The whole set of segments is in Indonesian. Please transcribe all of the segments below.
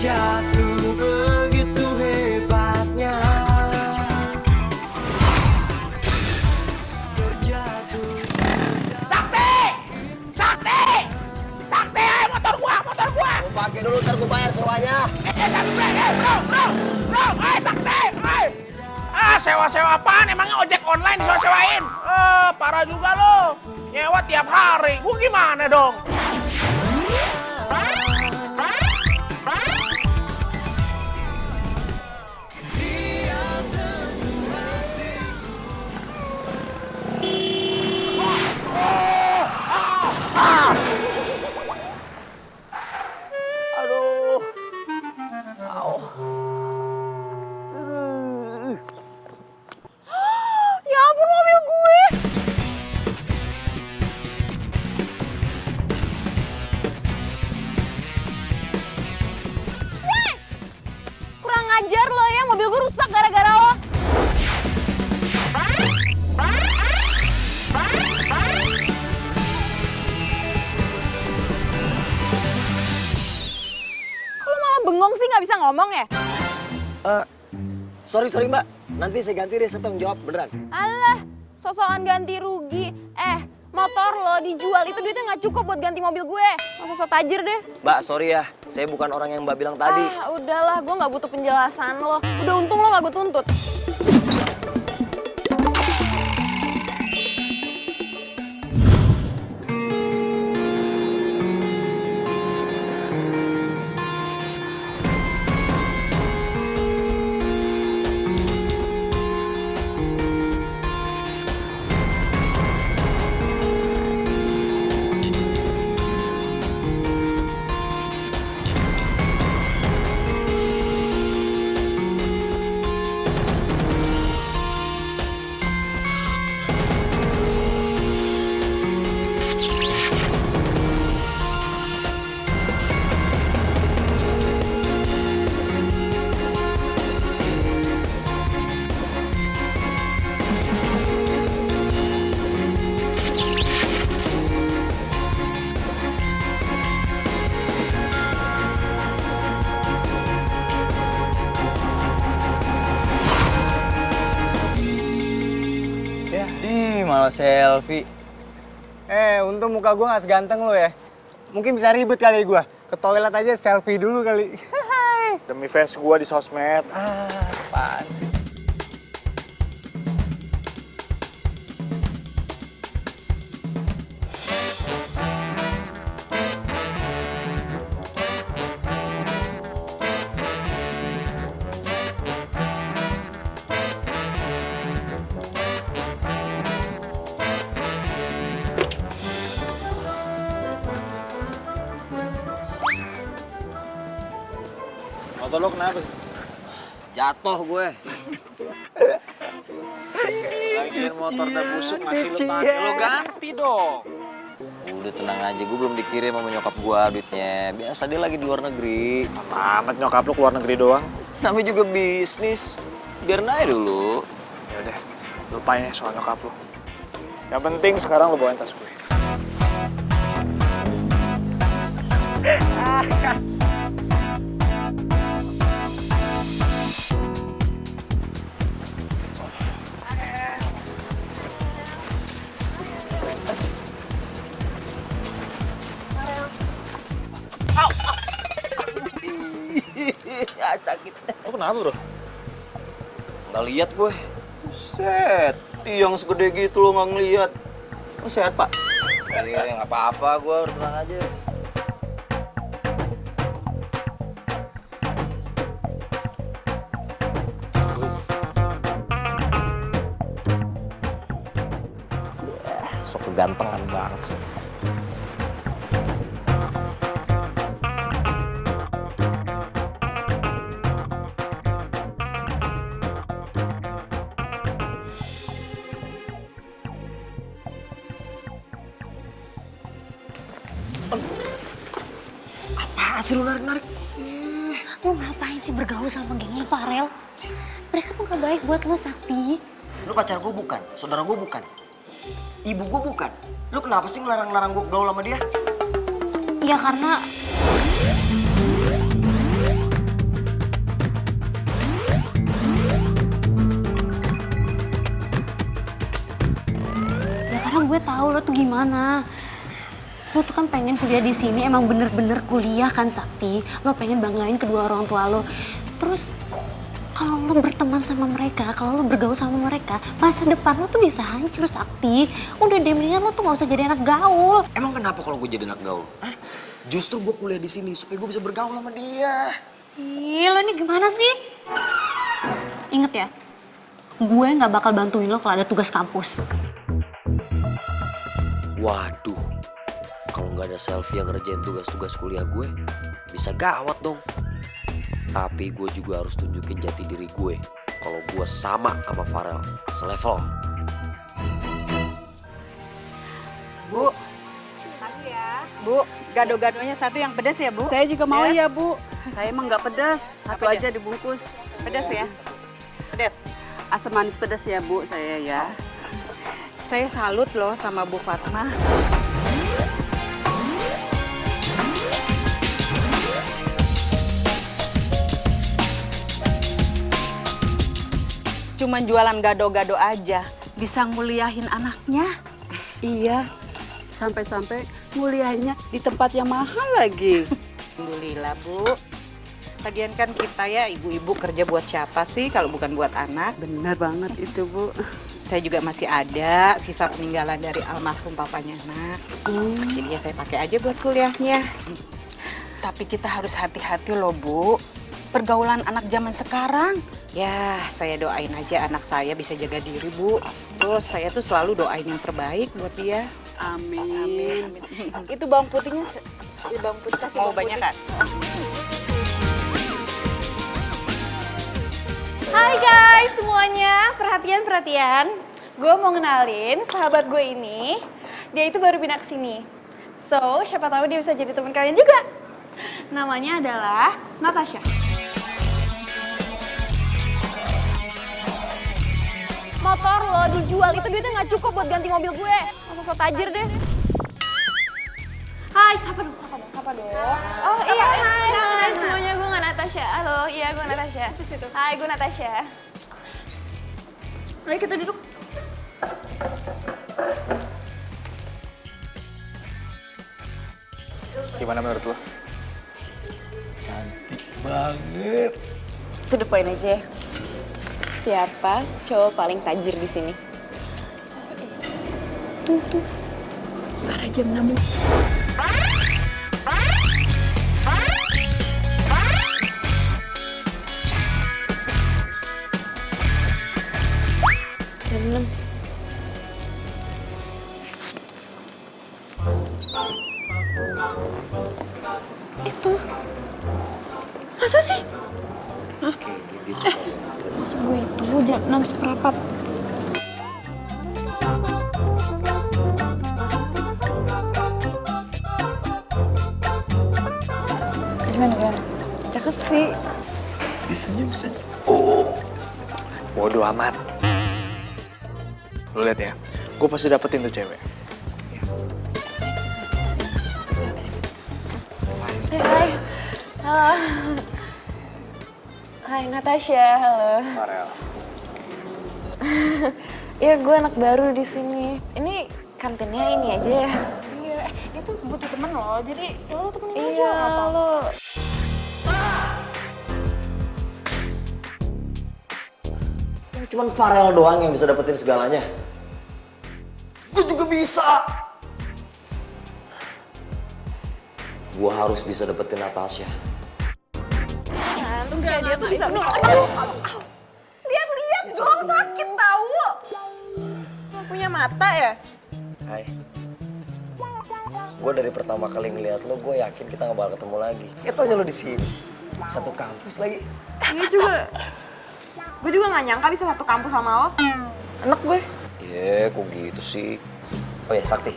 terjatuh begitu hebatnya. Terjatuh. Sakti! Sakti! Sakti, ayo motor gua! Mau pakai dulu ntar gue bayar sewanya. Bro, Sakti! Sewa-sewa apaan? Emangnya ojek online disewa-sewain? Parah juga lo. Nyewa tiap hari. Gua gimana dong? Aduh. Ya ampun, mobil gue. Weh! Kurang ajar lo ya, mobil gue rusak gara-gara lo. Kok lo malah bengong sih, nggak bisa ngomong ya? Sorry mbak, nanti saya ganti deh, siapa yang jawab beneran. Alah, sosokan ganti rugi. Motor lo dijual, itu duitnya nggak cukup buat ganti mobil gue. Masa so tajir deh. Mbak, sorry ya, saya bukan orang yang mbak bilang tadi. Udahlah, gue nggak butuh penjelasan lo. Udah untung lo nggak gue tuntut. Malah selfie. Untung muka gue gak seganteng lo ya. Mungkin bisa ribet kali gue. Ke toilet aja selfie dulu kali. Demi fans gue di sosmed. Apaan sih? Motor lo kenapa? Jatuh gue. Lagian motor udah busuk, masih lo pakai, lo ganti dong. Udah tenang aja, gue belum dikirim sama nyokap gue duitnya. Biasa dia lagi di luar negeri. Amat nyokap lo keluar negeri doang. Namanya juga bisnis. Biar aja dulu. Yaudah, lupain ya soal nyokap lo. Yang penting sekarang lo bawain tas gue. Sakit. Lo kenapa bro? Nggak lihat gue. Buset, tiang segede gitu lo nggak ngeliat. Lo sehat pak? Iya, nggak apa-apa gue, tenang aja. Sok kegantengan banget sih. Apaan sih lu narik-narik? Lo ngapain sih bergaul sama gengnya Farel? Mereka tuh gak baik buat lo, Sakti. Lu pacar gue bukan, saudara gue bukan, ibu gue bukan. Lu kenapa sih ngelarang-larang gue gaul sama dia? Ya karena karena gue tahu lo tuh gimana. Lo tuh kan pengen kuliah di sini, emang bener-bener kuliah kan Sakti. Lo pengen banggain kedua orang tua lo. Terus kalau lo berteman sama mereka, kalau lo bergaul sama mereka, masa depan lo tuh bisa hancur Sakti. Udah deh, mendingan lo tuh gak usah jadi anak gaul. Emang kenapa kalau gue jadi anak gaul? Hah? Justru gue kuliah di sini supaya gue bisa bergaul sama dia. Ih, lo ini gimana sih? Ingat ya, gue gak bakal bantuin lo kalau ada tugas kampus. Waduh, kalau nggak ada Selfie yang ngerjain tugas-tugas kuliah gue, bisa gawat dong. Tapi gue juga harus tunjukin jati diri gue kalau gue sama Farel, selevel. Bu. Makasih ya. Bu, gado-gadonya satu yang pedas ya, Bu? Saya juga mau Pedas? ya, Bu. Saya emang nggak pedas. Satu pedas? aja dibungkus. Pedas ya? Pedas. Asam manis pedas ya, Bu, saya ya. Saya salut loh sama Bu Fatma. Cuman jualan gado-gado aja, bisa nguliahin anaknya. Iya. Sampai-sampai nguliahnya di tempat yang mahal lagi. Alhamdulillah, Bu. Lagian kan kita ya ibu-ibu kerja buat siapa sih kalau bukan buat anak? Bener banget itu, Bu. Saya juga masih ada sisa peninggalan dari almarhum papanya anak. Jadi ya saya pakai aja buat kuliahnya. Tapi kita harus hati-hati loh, Bu. Pergaulan anak zaman sekarang. Ya, saya doain aja anak saya bisa jaga diri, Bu. Terus saya tuh selalu doain yang terbaik buat dia. Amin. Itu bawang putihnya, bawang putih kasih bawang banyak kan? Hai guys semuanya, perhatian. Gue mau ngenalin sahabat gue ini. Dia itu baru pindah ke sini. So, siapa tahu dia bisa jadi teman kalian juga. Namanya adalah Natasha. Motor lo dijual, itu duitnya nggak cukup buat ganti mobil gue. Masa so tajir deh. Hai, sapa dong. Oh iya, hai semuanya, gue nggak Natasha. Halo, iya gue Natasha. Hai, gue Natasha. Ayo kita duduk. Gimana menurut lo? To the point aja. Siapa cowok paling tajir di sini? Tuh. Para jam 6. Jam 6. Itu. Masa sih? Maksud gue itu jam 6 seperempat. Gimana? Cakep sih. Disenyum-senyum. Bodoh amat. Lo lihat ya, gue pasti dapetin tuh cewek. Hai. Halo. Hai Natasha, halo. Farel. Ya gue anak baru di sini. Ini kantinnya ini aja ya. Iya, dia tuh butuh temen loh. Jadi lo temenin aja. Iya, lo. Cuman Farel doang yang bisa dapetin segalanya. Gue juga bisa. Gue harus bisa dapetin Natasha. Enggak, dia tuh bisa. Lihat dong, sakit tahu. Nggak punya mata ya? Hai. Gue dari pertama kali ngeliat lo, gue yakin kita gak bakal ketemu lagi. Taunya lo di sini. Satu kampus lagi. Iya juga. Gue juga nggak nyangka bisa satu kampus sama lo. Enak gue. Kok gitu sih? Oh ya, Sakti.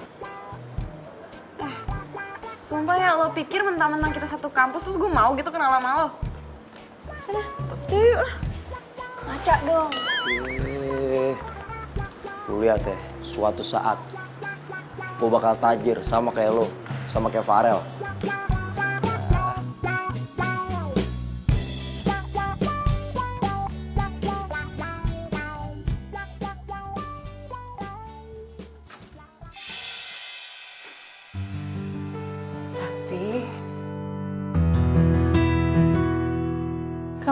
Sumpah ya, lo pikir mentang-mentang kita satu kampus terus gue mau gitu kenal sama lo? Yuk lah. Ngaca dong. Lu lihat ya, suatu saat gue bakal tajir sama kayak lo, sama kayak Farel.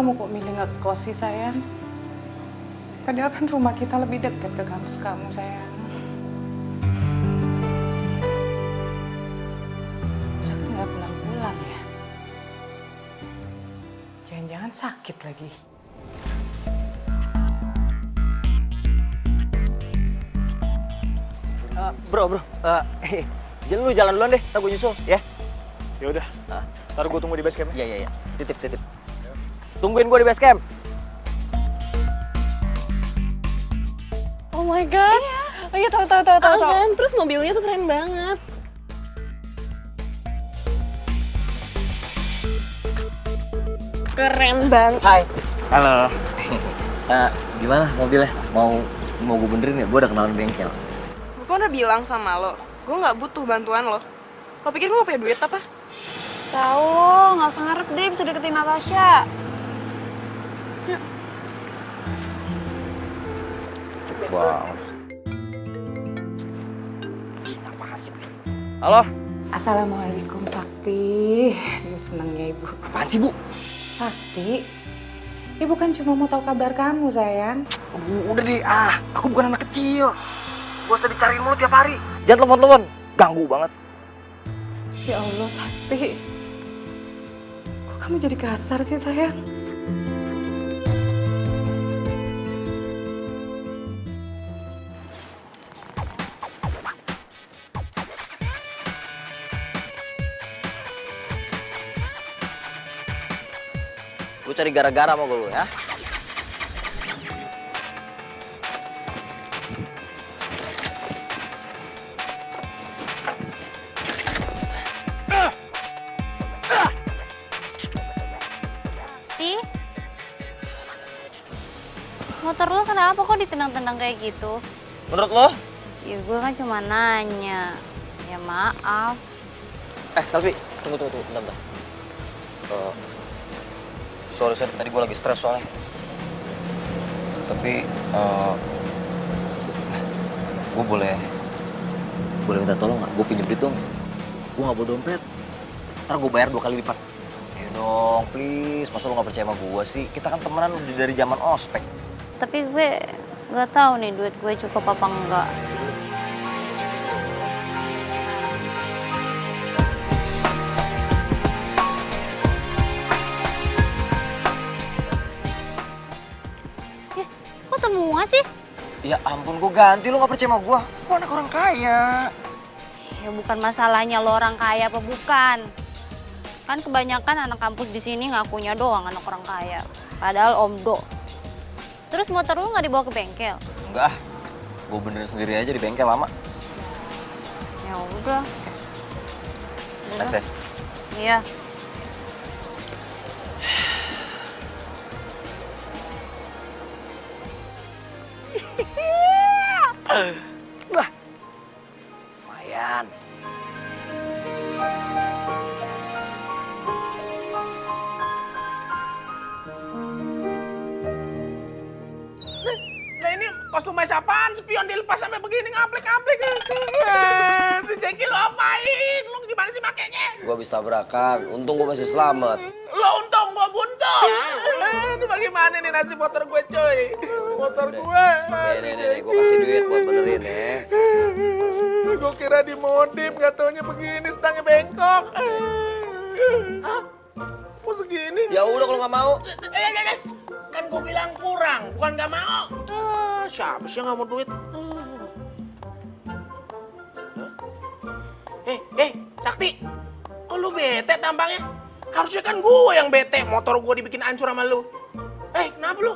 kamu kok milih ngekos sih sayang? Padahal kan rumah kita lebih dekat ke kampus kamu sayang. Sakti nggak pulang-pulang ya? Jangan-jangan sakit lagi. Bro, jangan lu jalan duluan deh, ntar gue nyusul ya. Ya udah. Ntar gue tunggu di base camp. Iya. Titip. Tungguin gue di base camp. Oh my god. Iya. Oh iya, tahu. Kan, terus mobilnya tuh keren banget. Keren banget. Hai. Halo. Gimana mobilnya? Mau gue benerin ya? Gue udah kenalan bengkel. Gue kan udah bilang sama lo, gue nggak butuh bantuan lo. Lo pikir gue nggak punya duit apa? Tahu lo, nggak usah ngarep deh bisa deketin Natasha. Wow. Halo. Assalamualaikum Sakti. Aduh senangnya ibu. Apaan sih, Bu? Sakti, ibu kan cuma mau tahu kabar kamu sayang. Udah deh, aku bukan anak kecil. Gak usah dicariin mulu tiap hari. Jangan telepon-telepon, ganggu banget. Ya Allah Sakti, kok kamu jadi kasar sih sayang? Lu cari gara-gara sama gue lu ya. Motor lo kenapa kok ditendang-tendang kayak gitu? Menurut lo? Ya gue kan cuma nanya. Ya maaf. Selfie, tunggu, bentar. Sorry, tadi gue lagi stres soalnya. Tapi, gue boleh minta tolong nggak? Gue pinjem duit dong. Gue nggak bawa dompet. Ntar gue bayar 2 kali lipat. Ayo dong, please. Masa lo nggak percaya sama gue sih? Kita kan temenan udah dari zaman ospek. Tapi gue nggak tahu nih duit gue cukup apa enggak. Kok semua sih? Ya ampun, gue ganti. Lo nggak percaya sama gue? Gue anak orang kaya. Ya bukan masalahnya lo orang kaya apa bukan. Kan kebanyakan anak kampus di sini ngakunya doang anak orang kaya. Padahal omdo. Terus motor lu nggak dibawa ke bengkel? Enggak, gue benerin sendiri aja di bengkel lama. Ya udah. Thanks ya. Iya. Lumayan. Nah ini kostum main apaan? Spion dilepas sampai begini ngaplik-ngaplik. Si Jeki lo apain? Lo gimana sih makainya? Gue habis tabrakan, untung gue masih selamat. Lo untung, gua buntung. Ini bagaimana nih nasib motor gue cuy? Motor gue. Nih, gue kasih duit buat benerin ya. Gue kira dimodif, gak taunya begini, stangnya bengkok. Hah? Kok segini? Ya udah kalau nggak mau. Kan gue bilang kurang, bukan gak mau. Siapa sih yang gak mau duit? Sakti, kok lu bete tampangnya? Harusnya kan gue yang bete, motor gue dibikin hancur sama lu. Kenapa lu?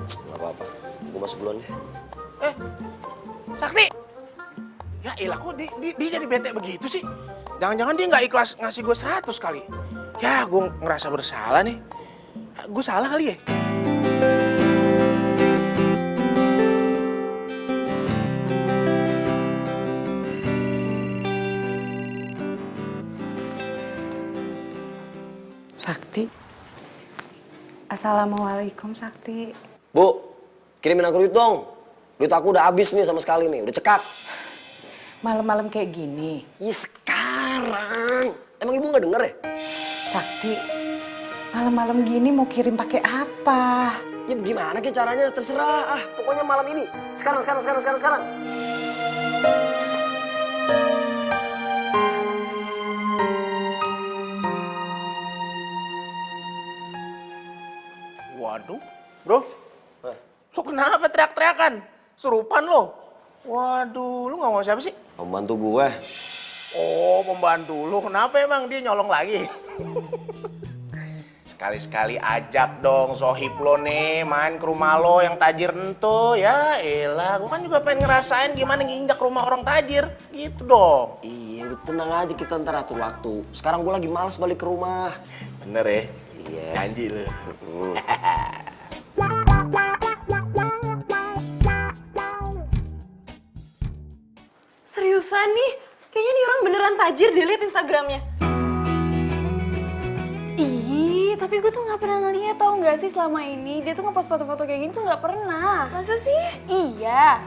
Gak apa-apa, gue masuk duluan ya. Sakti! Ya ilah kok dia jadi bete begitu sih? Jangan-jangan dia nggak ikhlas ngasih gue 100 kali. Ya gue ngerasa bersalah nih. Gue salah kali ya? Sakti. Assalamualaikum Sakti. Bu, kirimin aku duit dong. Duit aku udah habis nih sama sekali nih, udah cekak. Malam-malam kayak gini. Ya sekarang. Emang ibu nggak denger ya? Sakti, Malam-malam gini mau kirim pakai apa? Ya gimana ke caranya, terserah. Pokoknya malam ini. Sekarang. Waduh, bro. Lu kenapa teriak-teriakan? Serupan lo. Waduh, lu ngomong siapa sih? Pembantu gue. Oh, pembantu lu. Kenapa emang dia nyolong lagi? Sekali-sekali ajak dong sohib lo nih main ke rumah lo yang tajir ento. Ya elah, gue kan juga pengen ngerasain gimana nginjak rumah orang tajir. Gitu dong. Iya, udah tenang aja, kita ntar atur waktu. Sekarang gue lagi males balik ke rumah. Bener ya? Iya. Janji lu. Seriusan nih? Kayaknya nih orang beneran tajir deh, liat Instagramnya. Ih, tapi gue tuh gak pernah ngeliat, tau gak sih selama ini. Dia tuh ngepost foto-foto kayak gini tuh gak pernah. Masa sih? Iya.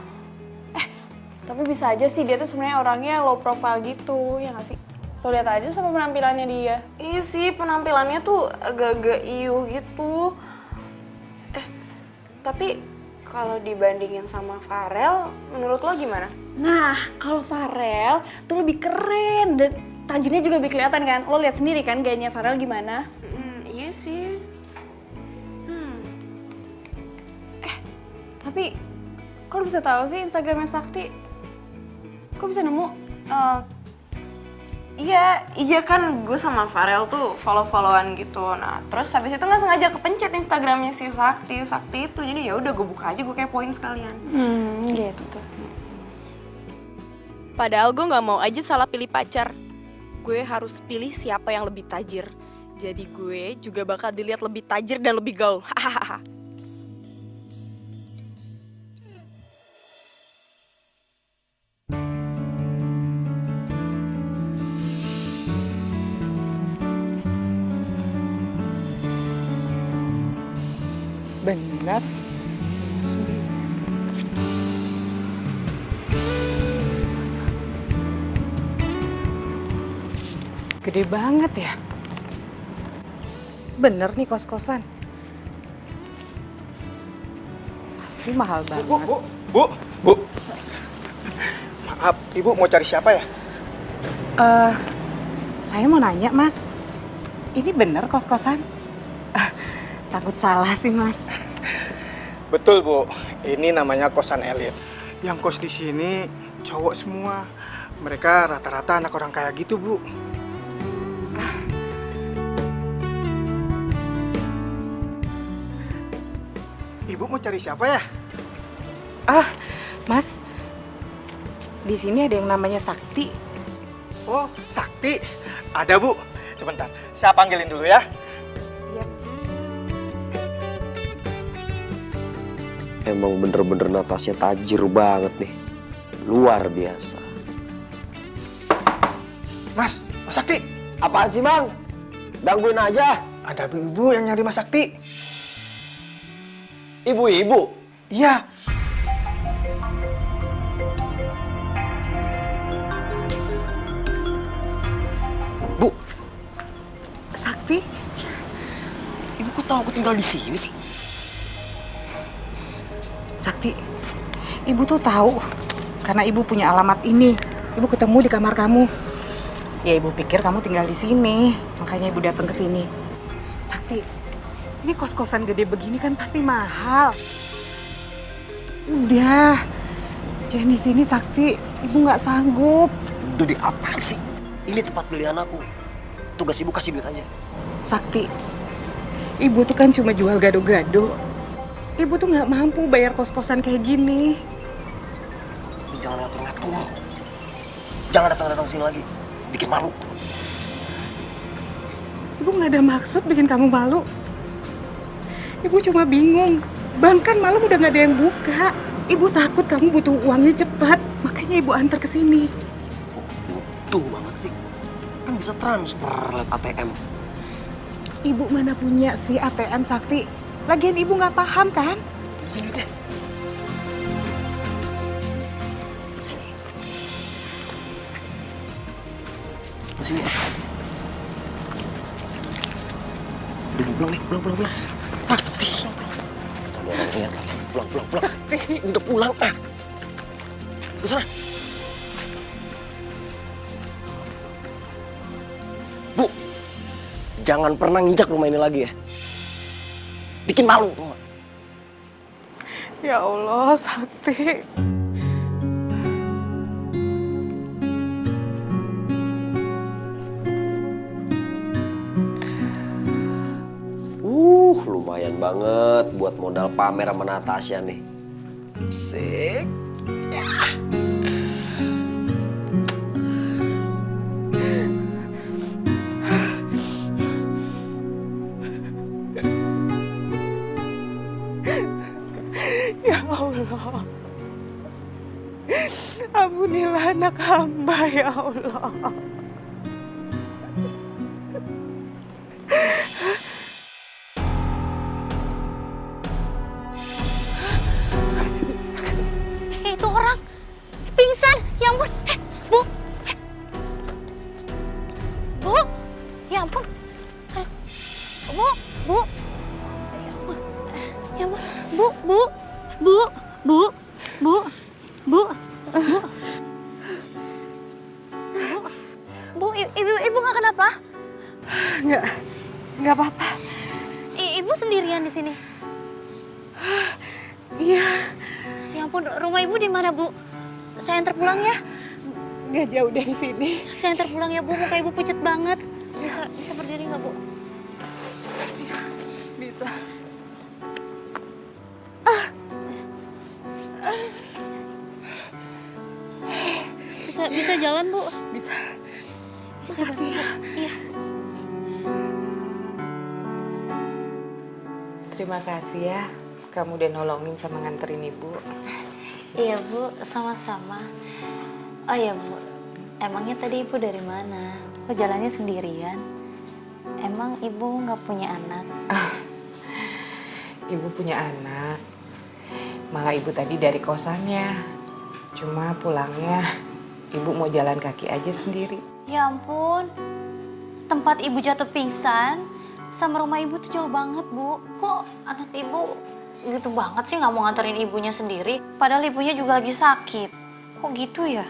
Tapi bisa aja sih dia tuh sebenarnya orangnya low profile gitu, ya gak sih? Lo lihat aja sama penampilannya dia. Iya sih, penampilannya tuh agak-agak iuh gitu. Tapi kalau dibandingin sama Farel, menurut lo gimana? Nah, kalau Farel tuh lebih keren dan tajirnya juga lebih kelihatan kan. Lo lihat sendiri kan gayanya Farel gimana? Iya sih. Tapi kok lo bisa tahu sih Instagramnya Sakti? Kok bisa nemu? Iya kan gue sama Farel tuh follow-followan gitu. Nah, terus habis itu nggak sengaja kepencet Instagramnya si Sakti itu. Jadi ya udah gue buka aja, gue kepoin sekalian. Gitu tuh. Padahal gue nggak mau aja salah pilih pacar. Gue harus pilih siapa yang lebih tajir. Jadi gue juga bakal dilihat lebih tajir dan lebih gaul. Hahaha. Bener. Gede banget ya. Bener nih kos-kosan. Asli mahal banget. Bu. Maaf, Ibu mau cari siapa ya? Saya mau nanya, Mas. Ini bener kos-kosan? Takut salah sih, Mas. Betul, Bu. Ini namanya kosan elit. Yang kos di sini cowok semua. Mereka rata-rata anak orang kaya gitu, Bu. Ibu mau cari siapa ya? Mas. Di sini ada yang namanya Sakti. Oh, Sakti. Ada, Bu. Sebentar, saya panggilin dulu ya. Iya. Emang bener-bener Natasha tajir banget nih. Luar biasa. Mas Sakti. Apaan sih, Bang? Gangguin aja. Ada ibu yang nyari Mas Sakti. Ibu-ibu. Iya. Bu, Sakti? ibu kok tahu aku tinggal di sini sih? Sakti, ibu tuh tahu karena ibu punya alamat ini. Ibu ketemu di kamar kamu. Ya ibu pikir kamu tinggal di sini, makanya ibu datang ke sini. Sakti, ini kos-kosan gede begini kan pasti mahal. Udah, jangan di sini Sakti. Ibu nggak sanggup. Udah di apa sih? Ini tempat pilihan aku. Tugas ibu kasih duit aja. Sakti, ibu tuh kan cuma jual gado-gado. Ibu tuh nggak mampu bayar kos-kosan kayak gini. Jangan ngatur-ngatur. Jangan datang-datang sini lagi. Bikin malu. Ibu nggak ada maksud bikin kamu malu. Ibu cuma bingung. Bank kan malam udah nggak ada yang buka. Ibu takut kamu butuh uangnya cepat. Makanya ibu antar ke sini. Bodoh banget sih. Kan bisa transfer lewat ATM. Ibu mana punya sih ATM Sakti? Lagian ibu nggak paham kan? Sini duitnya. Sini. Sini. Udah pulang nih, pulang. Sakti. Ada orang lihat lagi. Pulang. Udah pulang ah. Di sana. Bu, jangan pernah nginjak rumah ini lagi ya. Bikin malu. Tau gak? Ya Allah, Sakti. Lumayan banget buat modal pamer sama Natasha nih. Sik. Ya Allah. Ampunilah anak hamba, ya Allah. Itu orang pingsan. Ya ampun. Bu. Bu. Ya ampun. Aduh. Bu. Ya ampun. Ya ampun. Bu. Bu, ibu nggak kenapa? Nggak apa-apa. Ibu sendirian di sini. Iya, Ya ampun, rumah ibu di mana, Bu? Saya antar pulang ya. nggak jauh dari sini. Saya antar pulang ya, Bu. Muka ibu pucet banget. Bisa berdiri nggak, Bu? Bisa. Bisa jalan, Bu? Bisa. Bisa bantu, Bu. Iya. Terima kasih ya, kamu udah nolongin sama nganterin ibu. Iya, Bu. Sama-sama. Oh ya, Bu. Emangnya tadi ibu dari mana? Kok jalannya sendirian? Emang ibu nggak punya anak? Ibu punya anak. Malah ibu tadi dari kosannya. Cuma pulangnya ibu mau jalan kaki aja sendiri. Ya ampun. Tempat ibu jatuh pingsan sama rumah ibu tuh jauh banget, Bu. Kok anak ibu gitu banget sih nggak mau nganterin ibunya sendiri? Padahal ibunya juga lagi sakit. Kok gitu ya?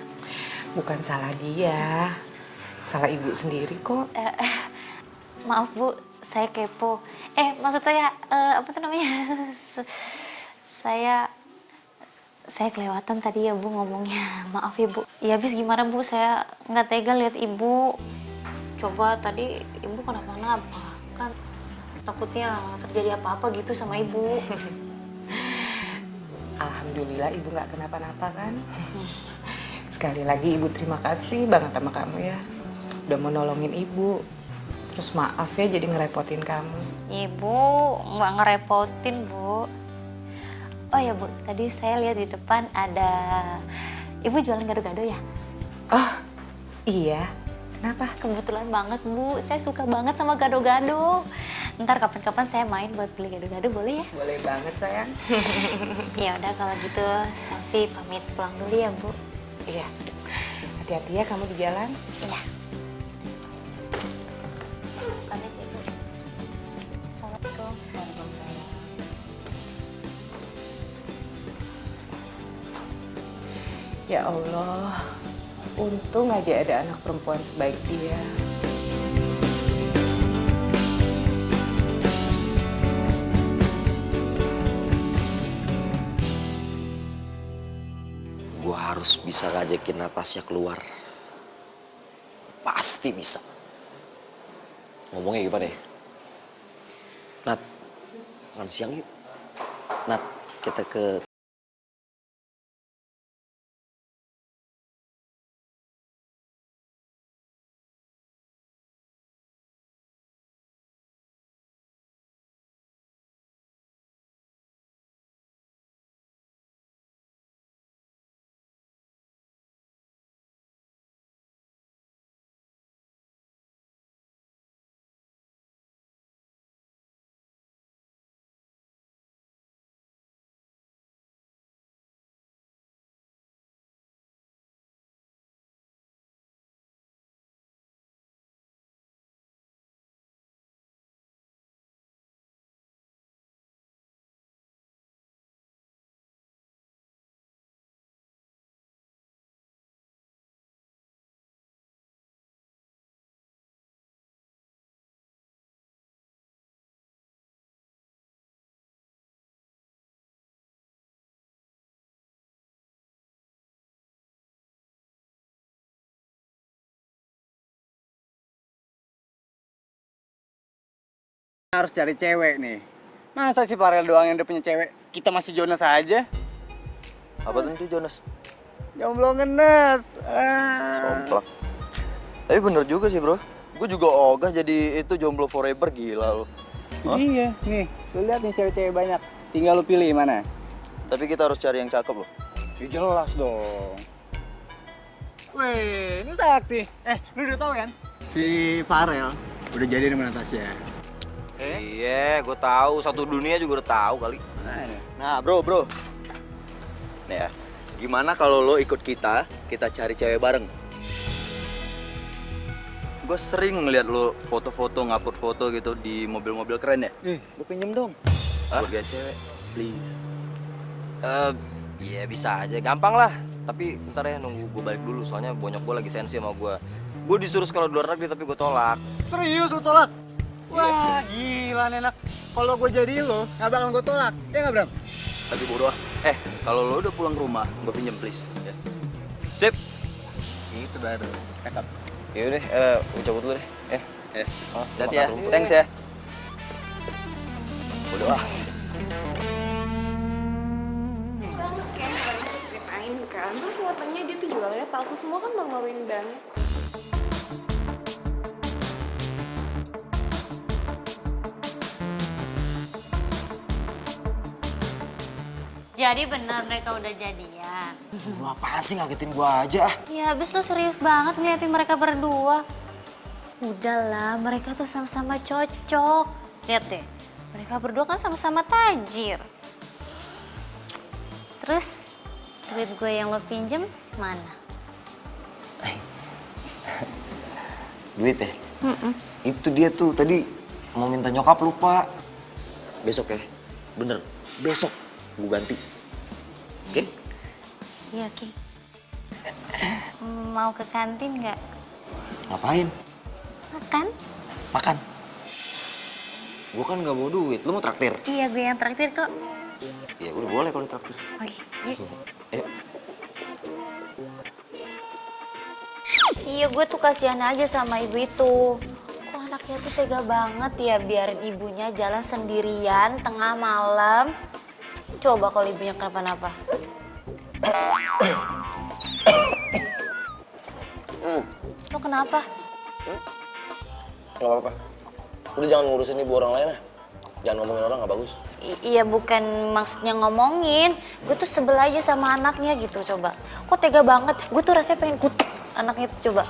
Bukan salah dia, salah ibu sendiri kok. Maaf, Bu, saya kepo. Maksud saya, apa tuh namanya? Saya kelewatan tadi ya, Bu, ngomongnya. Maaf ya, Bu. Ya habis gimana, Bu? Saya nggak tega lihat ibu. Coba tadi ibu kenapa-napa. Kan takutnya terjadi apa-apa gitu sama ibu. Alhamdulillah ibu nggak kenapa-napa kan. Sekali lagi ibu terima kasih banget sama kamu ya. Udah mau nolongin ibu. Terus maaf ya jadi ngerepotin kamu. Ibu nggak ngerepotin, Bu. Oh ya, Bu, tadi saya lihat di depan ada ibu jualan gado-gado ya? Oh iya, kenapa? Kebetulan banget, Bu. Saya suka banget sama gado-gado. Ntar kapan-kapan saya main buat beli gado-gado, boleh ya? Boleh banget sayang. Ya udah kalau gitu, Safi pamit pulang dulu ya, Bu. Iya, hati-hati ya kamu di jalan. Iya. Pamit ya, Bu. Assalamualaikum. Ya Allah, untung aja ada anak perempuan sebaik dia. Gue harus bisa ngajakin Natasha keluar. Pasti bisa. Ngomongnya gimana ya? Nat, makan siang yuk. Nat, kita ke Harus cari cewek nih. Masa si Farel doang yang udah punya cewek? Kita masih Jonas aja. Apa tuh itu Jonas? Jomblo ngenes. Somplak. Tapi bener juga sih bro. Gue juga ogah jadi itu jomblo forever, gila lo. Iya, nih. Lu lihat nih cewek-cewek banyak. Tinggal lu pilih mana. Tapi kita harus cari yang cakep loh. Ya jelas dong. Weh, ini Sakti. Lu udah tahu kan? Si Farel udah jadi sama Natasha. Iya, gue tahu. Satu dunia juga udah tahu kali. Nah bro. Nih ya, gimana kalau lo ikut kita cari cewek bareng? Gue sering ngeliat lo foto-foto, ngupload foto gitu di mobil-mobil keren ya. Gue pinjem dong. Buat gaya cewek, please. Iya bisa aja, gampang lah. Tapi ntar ya nunggu gue balik dulu, soalnya bonyok gue lagi sensi sama gue. Gue disuruh sekolah di luar negeri tapi gue tolak. Serius lu tolak? Wah, gila nih enak. Kalau gue jadi lo, nggak bakal gue tolak. Ya nggak, Bram? Tapi bodoh ah. Kalau lo udah pulang ke rumah, gue pinjem please. Ya. Sip. Itu baru. Cakep. Yaudah, gue cabut dulu deh. Hati ya. Thanks ya. Bodoh ah. Banget kayak yang kemarin aku ceritain kan. Terus katanya dia tuh jualannya palsu semua kan mengeluarin barangnya. Jadi benar mereka udah jadian. Lu apaan sih ngagetin gue aja? Ya abis lo serius banget ngeliatin mereka berdua. Udahlah, mereka tuh sama-sama cocok. Lihat deh, mereka berdua kan sama-sama tajir. Terus, duit gue yang lo pinjem mana? Duit ya? Itu dia tuh tadi mau minta nyokap lupa. Besok ya? Bener, besok gue ganti. Oke? Iya, Ki. Mau ke kantin nggak? Ngapain? Makan? Makan. Gue kan gak bawa duit, lu mau traktir? Iya, gue yang traktir kok. Ya udah boleh kalau traktir. Oke, yuk. Ayo. Iya, gue tuh kasihan aja sama ibu itu. Kok anaknya tuh tega banget ya biarin ibunya jalan sendirian tengah malam. Coba kalau ibunya kenapa-napa. Lo kenapa? Gak apa-apa. Udah jangan ngurusin ibu orang lain ya. Jangan ngomongin orang gak bagus. Iya bukan maksudnya ngomongin. Gue tuh sebel aja sama anaknya gitu coba. Kok tega banget? Gue tuh rasanya pengen kutuk anaknya tuh coba.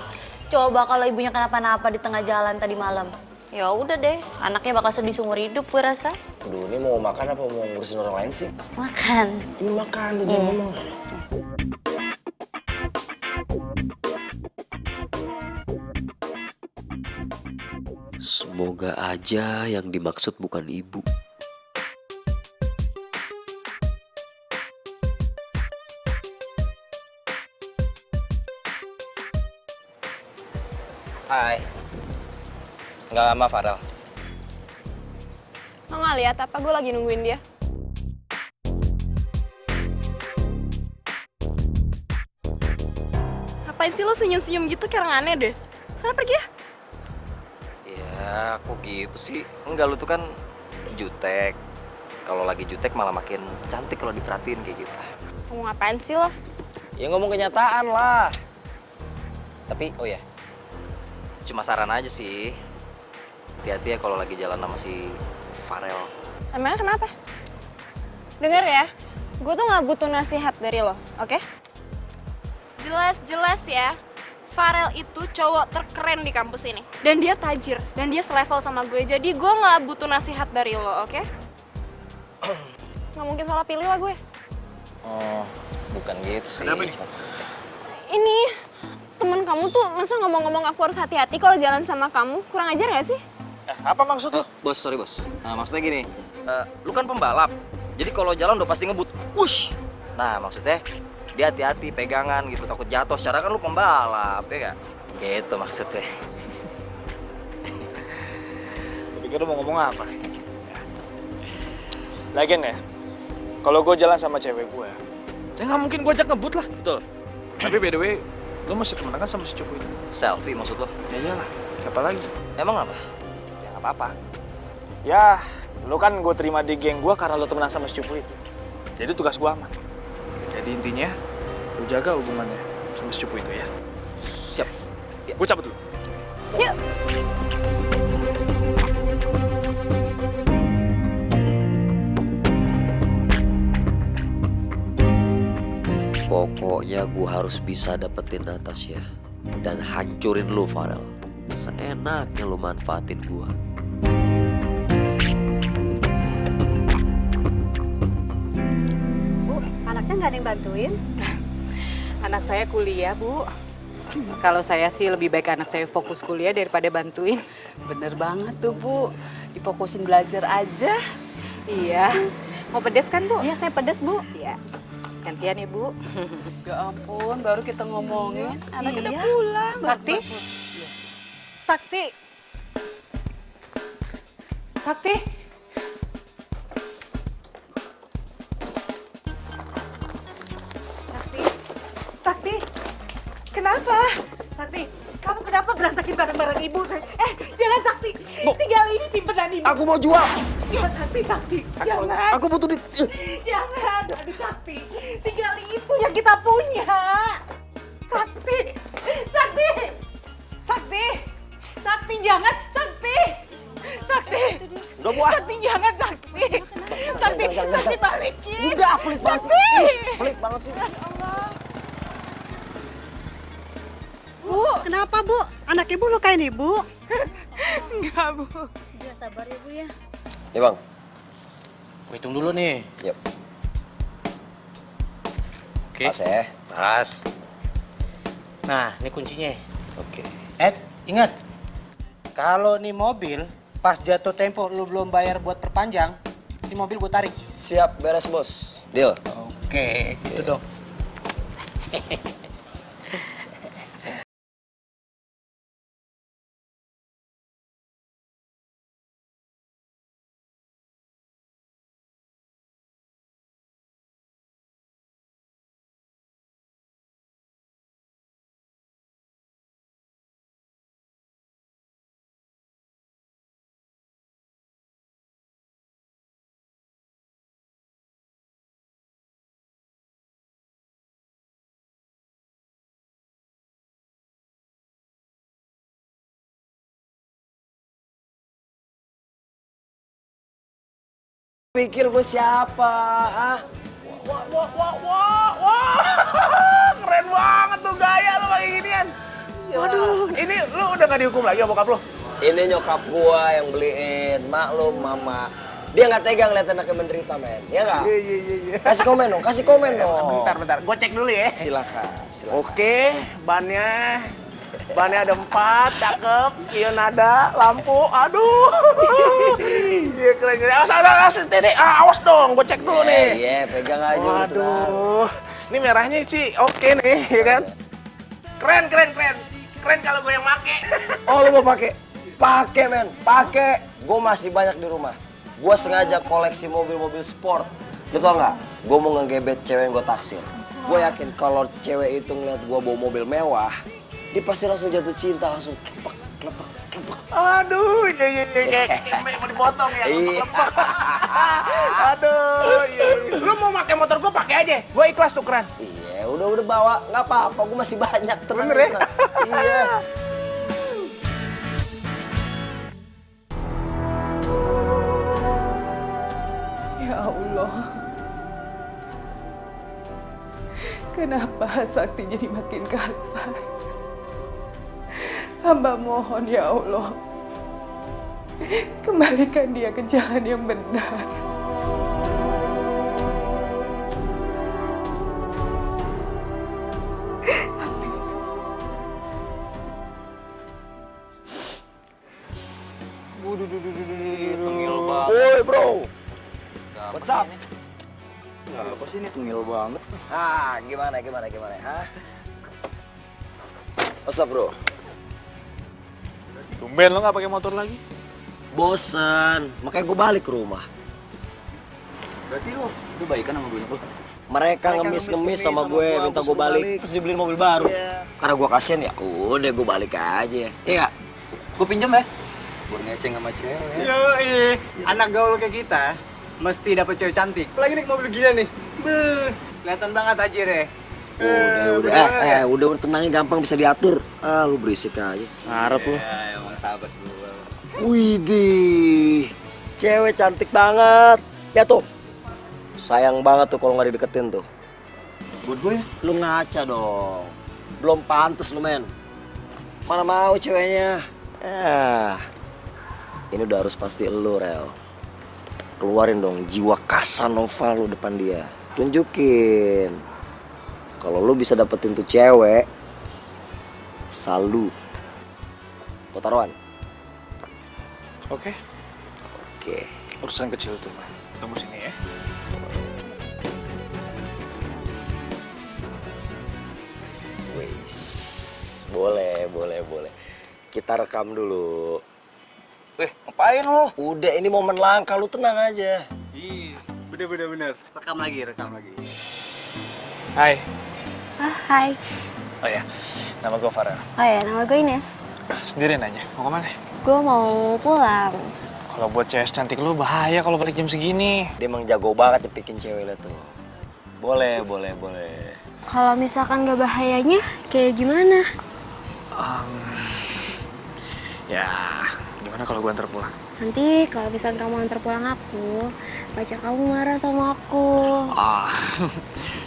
Coba kalau ibunya kenapa-napa di tengah jalan tadi malam. Ya udah deh, anaknya bakal sedih seumur hidup gue rasa. Aduh, ini mau makan apa mau ngurusin orang lain sih? Makan. Ini makan, lu jangan ngomong. Semoga aja yang dimaksud bukan ibu. Hai. Nggak sama Farel. Lo nggak lihat apa gue lagi nungguin dia? Ngapain sih lo senyum-senyum gitu kayak orang aneh deh? Sana pergi ya. Ya, kok gitu sih? Enggak, lu tuh kan jutek. Kalau lagi jutek malah makin cantik kalau diperhatiin kayak gitu. Mau ngapain sih lo? Ya ngomong kenyataan lah. Tapi, oh ya, cuma saran aja sih. Hati-hati ya kalau lagi jalan sama si Farel. Emangnya kenapa? Dengar ya, gue tuh nggak butuh nasihat dari lo, oke? Jelas-jelas ya, Farel itu cowok terkeren di kampus ini. Dan dia tajir, dan dia selevel sama gue. Jadi gue nggak butuh nasihat dari lo, oke? Nggak mungkin salah pilih lah gue. Oh, bukan gitu sih. Ini, temen kamu tuh masa ngomong-ngomong aku harus hati-hati kalau jalan sama kamu? Kurang ajar nggak sih? Apa maksud lu? Bos, sorry bos. Nah, maksudnya gini, lu kan pembalap. Jadi kalau jalan udah pasti ngebut. Wush! Nah, maksudnya dia hati-hati, pegangan gitu, takut jatuh. Secara kan lu pembalap, ya gak? Gitu maksudnya. Pikir lu mau ngomong apa? Lagian ya, kalau gue jalan sama cewek gue, ya nggak mungkin gue ajak ngebut lah. Betul. Tapi by the way, lu masih temenan kan sama si cowok itu? Selfie maksud lo? Ya iyalah, siapa lagi? Emang apa? Ya nggak apa-apa. Ya, lo kan gue terima di geng gue karena lo temenan sama secupu itu. Jadi tugas gue aman. Jadi intinya, lo jaga hubungannya sama secupu itu ya. Siap. Gue cabut dulu. Yuk. Pokoknya gue harus bisa dapetin Natasha dan hancurin lu, Farel. Seenaknya lu manfaatin gue. Bu, anaknya nggak ada yang bantuin? Anak saya kuliah, Bu. Kalau saya sih lebih baik anak saya fokus kuliah daripada bantuin. Bener banget tuh, Bu. Difokusin belajar aja. Iya. Mau pedes kan, Bu? Iya, saya pedes, Bu. Iya. Gantian ya, Bu. Ya ampun, baru kita ngomongin, anaknya udah Iya. pulang. Sakti? Sakti? Sakti? Sakti? Sakti? Kenapa? Sakti, kamu kenapa berantakin barang-barang ibu? Jangan Sakti, tinggal ini simpenan ibu. Aku mau jual. Ya Sakti, jangan. Aku butuh Jangan, aduh Sakti. Tinggal itu yang kita punya. Sakti, Sakti, Sakti, Sakti jangan, Sakti, Sakti. Udah buat. Sakti jangan, Sakti. Sakti, Sakti balikin. Udah, pelit banget sih. Sakti. Pelit banget sih. Bu, kenapa, Bu? Anak Ibu lukain Ibu? Enggak, Bu. Ya sabar ya Bu ya. Nih bang. Gue hitung dulu nih. Yep. Oke. Pas ya. Pas. Nah, ini kuncinya. Oke. Ingat. Kalau nih mobil, pas jatuh tempo lu belum bayar buat perpanjang, ini mobil gue tarik. Siap, beres bos. Deal. Oke, gitu dong. Pikir gue siapa? Ah? Wah, keren banget tuh gaya lu pakai ginian. Waduh, ini lu udah gak dihukum lagi sama bokap lu? Ini nyokap gua yang beliin. Maklum mama. Dia nggak tega ngeliat anaknya menderita, men. Ya nggak? Iya. Kasih komen dong, kasih komen dong. Bentar, gue cek dulu ya. Silakan. Oke, bannya ada 4, cakep. Ion ada, lampu, aduh. Iya keren. Awas dong, gue cek dulu nih. Iya, pegang aja. udah tenang. Waduh, ini merahnya sih oke nih, ya kan? Keren. Keren kalau gue yang make. Oh, lu mau pakai? Pakai, men. Pakai. Gue masih banyak di rumah. Gue sengaja koleksi mobil-mobil sport. Lu tau nggak? Gue mau ngegebet cewek yang gue taksir. Gue yakin kalau cewek itu ngeliat gue bawa mobil mewah, dia pasti langsung jatuh cinta, langsung klepek. Aduh, iya, kayak mau dipotong ya. Iya. Aduh, iya. Lu mau pakai motor gue pakai aja. Gue ikhlas tuh, keren. Iya, udah bawa. Nggak apa-apa, gue masih banyak. Tenang, Bener ya? tenang. Iya. Ya Allah. Kenapa Sakti jadi makin kasar? Hamba mohon ya Allah. Kembalikan dia ke jalan yang benar. Tengil banget. Woi, bro. What's up? Apa sih ini tengil banget? Ah, gimana, ha? What's up, bro? Tumben lo nggak pakai motor lagi? Bosen, makanya gue balik ke rumah. Berarti lo baikan sama gue lo? Mereka ngemis-ngemis sama gue, minta gue balik, terus dibeliin mobil baru. Karena gue kasihan ya, udah gue balik aja. Iya nggak? Gue pinjam ya? Buat ngeceng sama cewek. Yoi, anak gaul kayak kita mesti dapet cewek cantik. Apalagi naik mobil gila nih. Beuh, kelihatan banget aja deh. Udah tenangnya gampang bisa diatur. Lu berisik aja. Ngarep lu. Ya, emang sahabat gua. Widih, cewek cantik banget. Ya tuh, sayang banget tuh kalau nggak dideketin tuh. Buat gue ya? Lu ngaca dong. Belum pantas lu men. Mana mau ceweknya? Ini udah harus pasti lu Rel. Keluarin dong jiwa Casanova lu depan dia. Tunjukin. Kalau lu bisa dapetin tuh cewek, salut. Kau taruhan? Oke. Oke. Urusan kecil tuh, man. Tunggu sini ya. Wis, boleh. Kita rekam dulu. Ngapain lu? Udah ini momen langka, lu tenang aja. Ih, bener. Rekam lagi. Hai. Hai. Oh ya, nama gue Farel. Oh ya, nama gue Ines. Sendiri nanya, mau kemana? Gue mau pulang. Kalau buat cewek cantik lu bahaya kalau balik jam segini. Dia emang jago banget nyepikin cewek lu tuh. Boleh. Kalau misalkan gak bahayanya, kayak gimana? Ya, gimana kalau gue antar pulang? Nanti kalau misalkan kamu antar pulang aku, pacar kamu marah sama aku.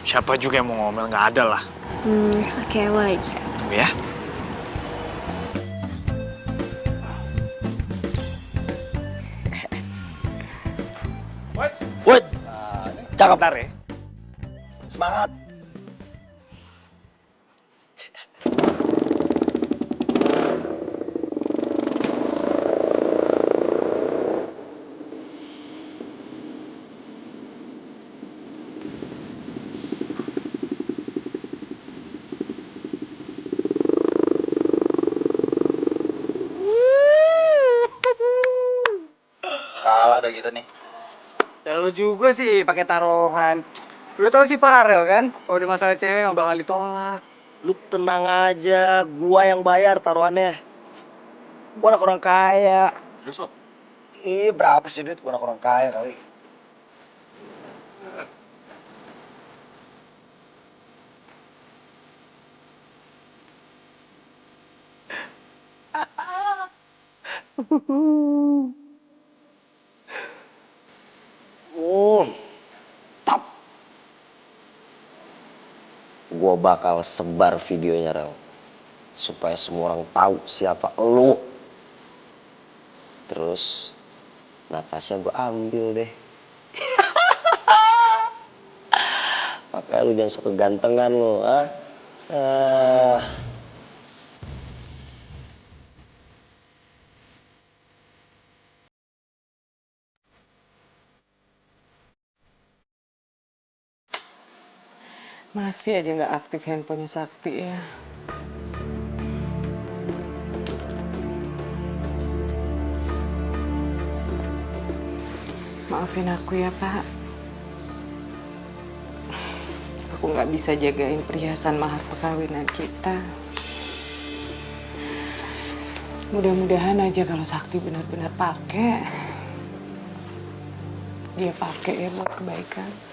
Siapa juga yang mau ngomel, nggak ada lah. Oke, boleh. Tunggu ya. Wait, cakep. Bentar ya. Semangat. Kalah dah kita nih. Ya lu juga sih pakai taruhan. Lu tau sih Farel kan? Kalau di masalah cewek nggak bakal ditolak. Lu tenang aja, gua yang bayar taruhannya. Gua anak orang kaya. Terus lo? Berapa sih duit? Gua anak orang kaya kali. Tap. Gua bakal sebar videonya Rel. Supaya semua orang tahu siapa lu. Terus Natasha gue ambil deh. Makanya lu jangan sok kegantengan lu, Masih aja nggak aktif handphonenya Sakti ya. Maafin aku ya Pak. Aku nggak bisa jagain perhiasan mahar perkawinan kita. Mudah-mudahan aja kalau Sakti benar-benar pakai, dia pakai ya buat kebaikan.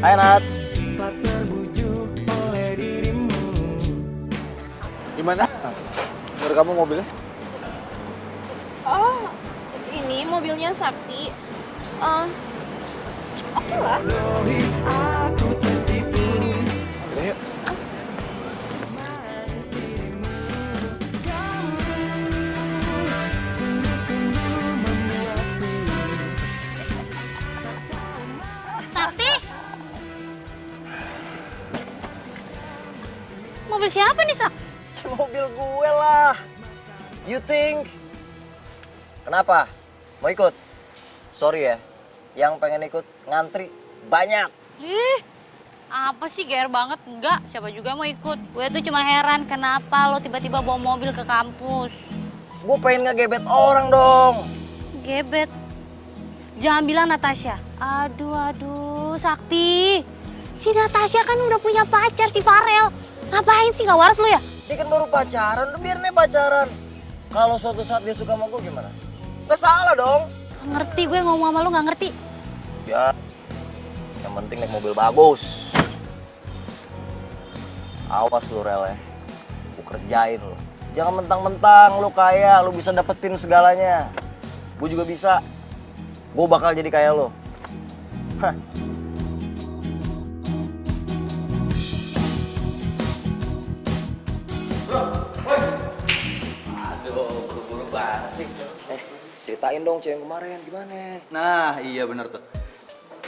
Hai Nat. Gimana? Menurut kamu mobilnya? Oh, ini mobilnya Sakti. Oke lah. Udah yuk. Sakti? Mobil siapa nih, Sak? Mobil gue lah. You think? Kenapa? Mau ikut? Sorry ya, yang pengen ikut ngantri banyak. Ih, apa sih GR banget? Enggak, siapa juga mau ikut. Gue tuh cuma heran kenapa lo tiba-tiba bawa mobil ke kampus. Gue pengen ngegebet orang dong. Gebet. Jangan bilang Natasha. Aduh, Sakti. Si Natasha kan udah punya pacar, si Farel. Ngapain sih, gak waras lo ya? Dia kan baru pacaran, udah biarin dia pacaran. Kalau suatu saat dia suka sama gue gimana? Gak salah dong. Gak ngerti, gue ngomong sama lo gak ngerti. Ya, yang penting naik mobil bagus. Awas lu Rel ya, gue kerjain lu. Jangan mentang-mentang lu kaya, lu bisa dapetin segalanya. Gue juga bisa. Gue bakal jadi kaya lu. Hah. Aduh, buru-buru banget sih. Ceritain dong cewek yang kemarin, gimana? Nah, iya bener tuh.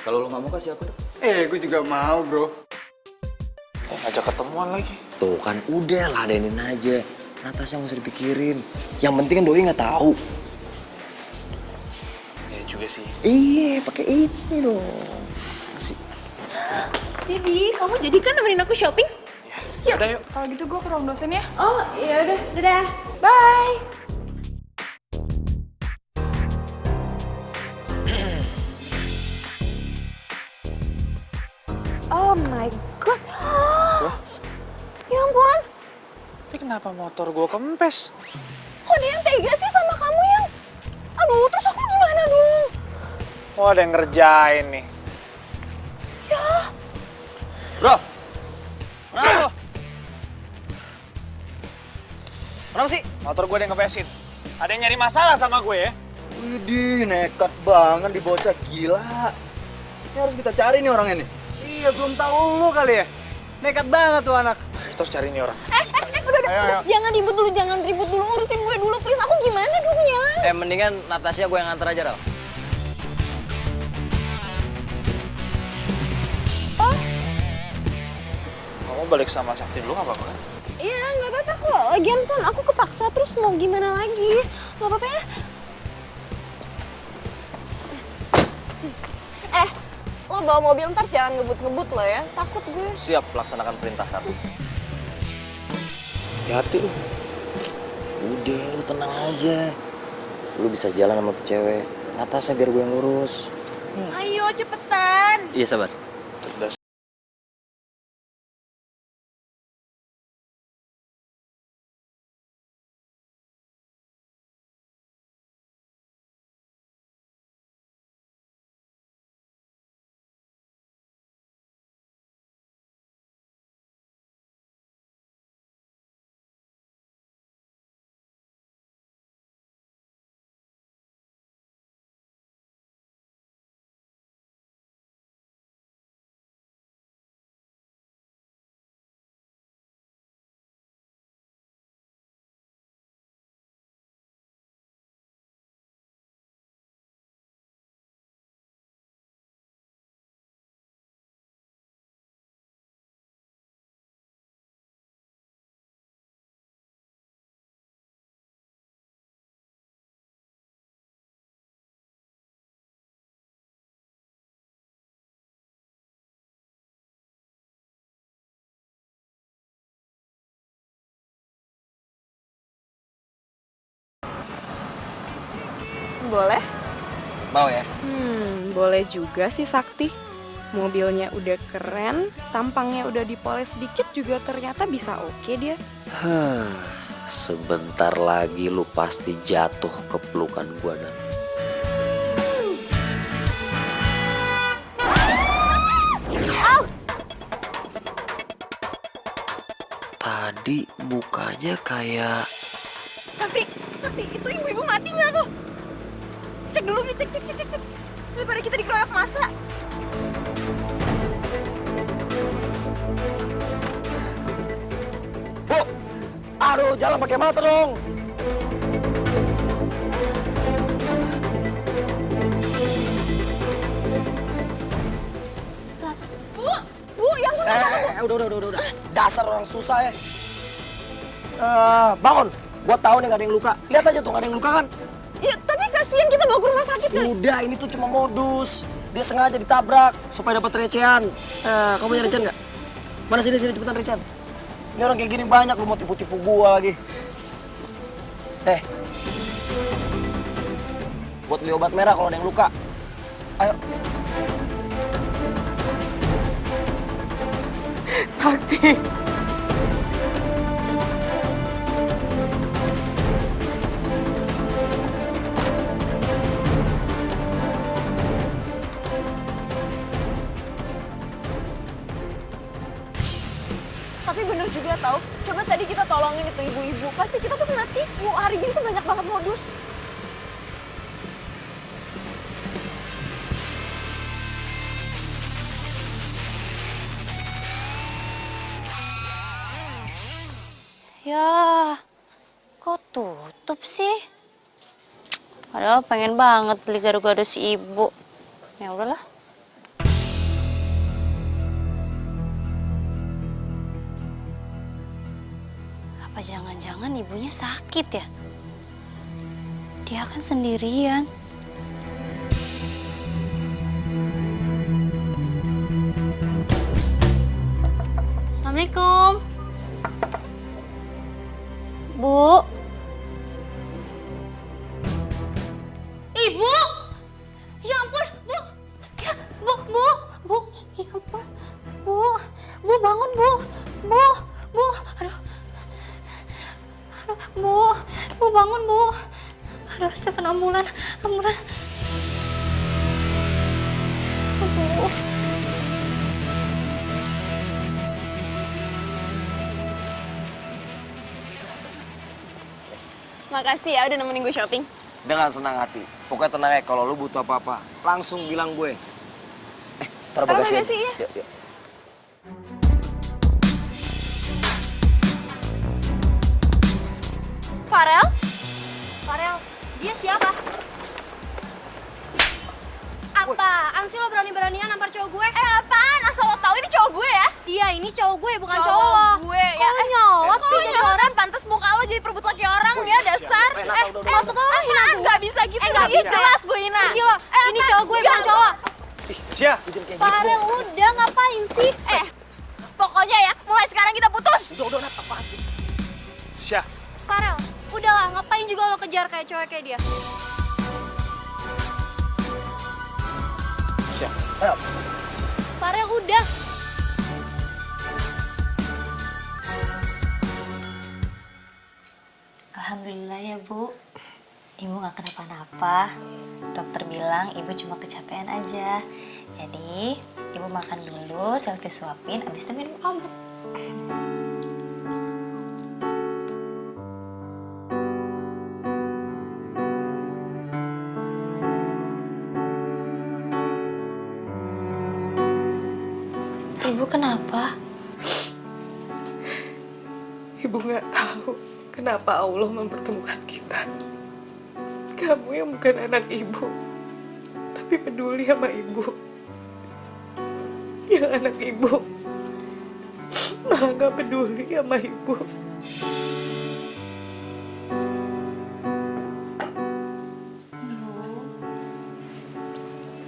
Kalau lu nggak mau kasih aku dong. Gue juga mau, bro. Ngajak ketemuan lagi. Tuh kan udah ladenin aja. Natasha nggak usah dipikirin. Yang penting kan doi nggak tahu. Ya juga sih. Iya, pakai ini dong. Si. Jadi, kamu jadi kan nemenin aku shopping? Ya udah yuk. Kalau gitu gue ke ruang dosen ya. Oh, iya udah. Dadah. Bye. Oh my god. Ya ampun. Ini kenapa motor gue kempes? Kok dia yang tega sih sama kamu yang? Aduh, terus aku gimana dong? Oh, ada yang ngerjain nih. Bro, kenapa? Kenapa sih? Motor gue ada yang ngepesin. Ada yang nyari masalah sama gue ya? Widih, nekat banget di bocah, gila. Ini harus kita cari nih orangnya nih. Iya, belum tahu lu kali ya. Nekat banget tuh anak. Kita harus cari nih orang. Udah. Jangan ribut dulu, urusin gue dulu please. Aku gimana dong ya? Mendingan Natasha gue yang antar aja, Ral. Kamu balik sama Sakti dulu gak apa-apa kan? Iya, nggak apa-apa kok. Lagian kan aku kepaksa terus mau gimana lagi? Nggak apa-apa ya? Lo bawa mobil ntar jangan ngebut-ngebut lo ya. Takut gue. Siap, laksanakan perintah Ratu. Hati-hati lu. Udah, lu tenang aja. Lu bisa jalan sama tuh cewek. Natasha biar gue yang ngurus. Ayo, cepetan. Iya, sabar. Cerdas. Boleh? Mau ya? Boleh juga sih Sakti. Mobilnya udah keren, tampangnya udah dipoles dikit juga ternyata bisa oke dia. Sebentar lagi lu pasti jatuh ke pelukan gua dan. Tadi mukanya kayak Sakti, itu ibu-ibu mati nggak tuh? Cek dulu, cek. Daripada kita dikeroyok masa. Bu, aduh jalan pakai mata dong. Bu, yang Udah. Dasar orang susah ya. Bangun. Gua tahu nih gak ada yang luka. Lihat aja tuh gak ada yang luka kan. Ya, tapi kasihan kasihan kita bawa ke rumah sakit kali. Udah, ini tuh cuma modus. Dia sengaja ditabrak supaya dapat recehan. Kamu punya recehan nggak? Mana sini cepetan recehan. Ini orang kayak gini banyak, lu mau tipu-tipu gua lagi. Buat beli obat merah kalau ada yang luka. Ayo. Sakti. Tapi bener juga tau, coba tadi kita tolongin itu ibu-ibu. Pasti kita tuh kena tipu, hari gini tuh banyak banget modus. Ya, kok tutup sih? Padahal pengen banget beli gado-gado si ibu. Ya udahlah. Apa jangan-jangan ibunya sakit ya? Dia kan sendirian. Assalamualaikum. Bu. Ibu. Ya ampun, Bu. Bu. Ya ampun. Bu bangun, Bu. Bu. Aduh. Bu bangun, Bu. Aduh, Stefan ambulan. Bu. Makasih ya udah nemenin gue shopping. Dengan senang hati. Pokoknya tenang ya, kalau lu butuh apa-apa, langsung bilang gue. Taruh bagasi aja. Ya. Yuk. Farel? Farel, dia siapa? Apaan sih lo berani-beranian nampar cowok gue? Apaan? Asal lo tau ini cowok gue ya? Iya, ini cowok gue, bukan cowok lo. gue ya. Kok lo nyolot sih jadi orang? Pantes muka lo jadi perebut laki orang ya, dasar. Maksud lo hina gue? Nggak bisa gitu. Nggak Iya, bisa. jelas gue hina. Pergi lo, ini cowok gue, bukan cowok. Syah, Farel, udah ngapain sih? Pokoknya ya, mulai sekarang kita putus. Udah, apaan sih? Syah. Farel, udahlah, ngapain juga lo kejar kayak cowok kayak dia? Syah. Ayo. Farel, udah. Alhamdulillah ya, Bu. Ibu gak kenapa-napa. Dokter bilang ibu cuma kecapean aja. Jadi, ibu makan dulu, selfie suapin, abis itu minum obat. Ibu kenapa? Ibu nggak tahu kenapa Allah mempertemukan kita. Kamu yang bukan anak ibu, tapi peduli sama ibu. Yang anak ibu malah nggak peduli sama ibu.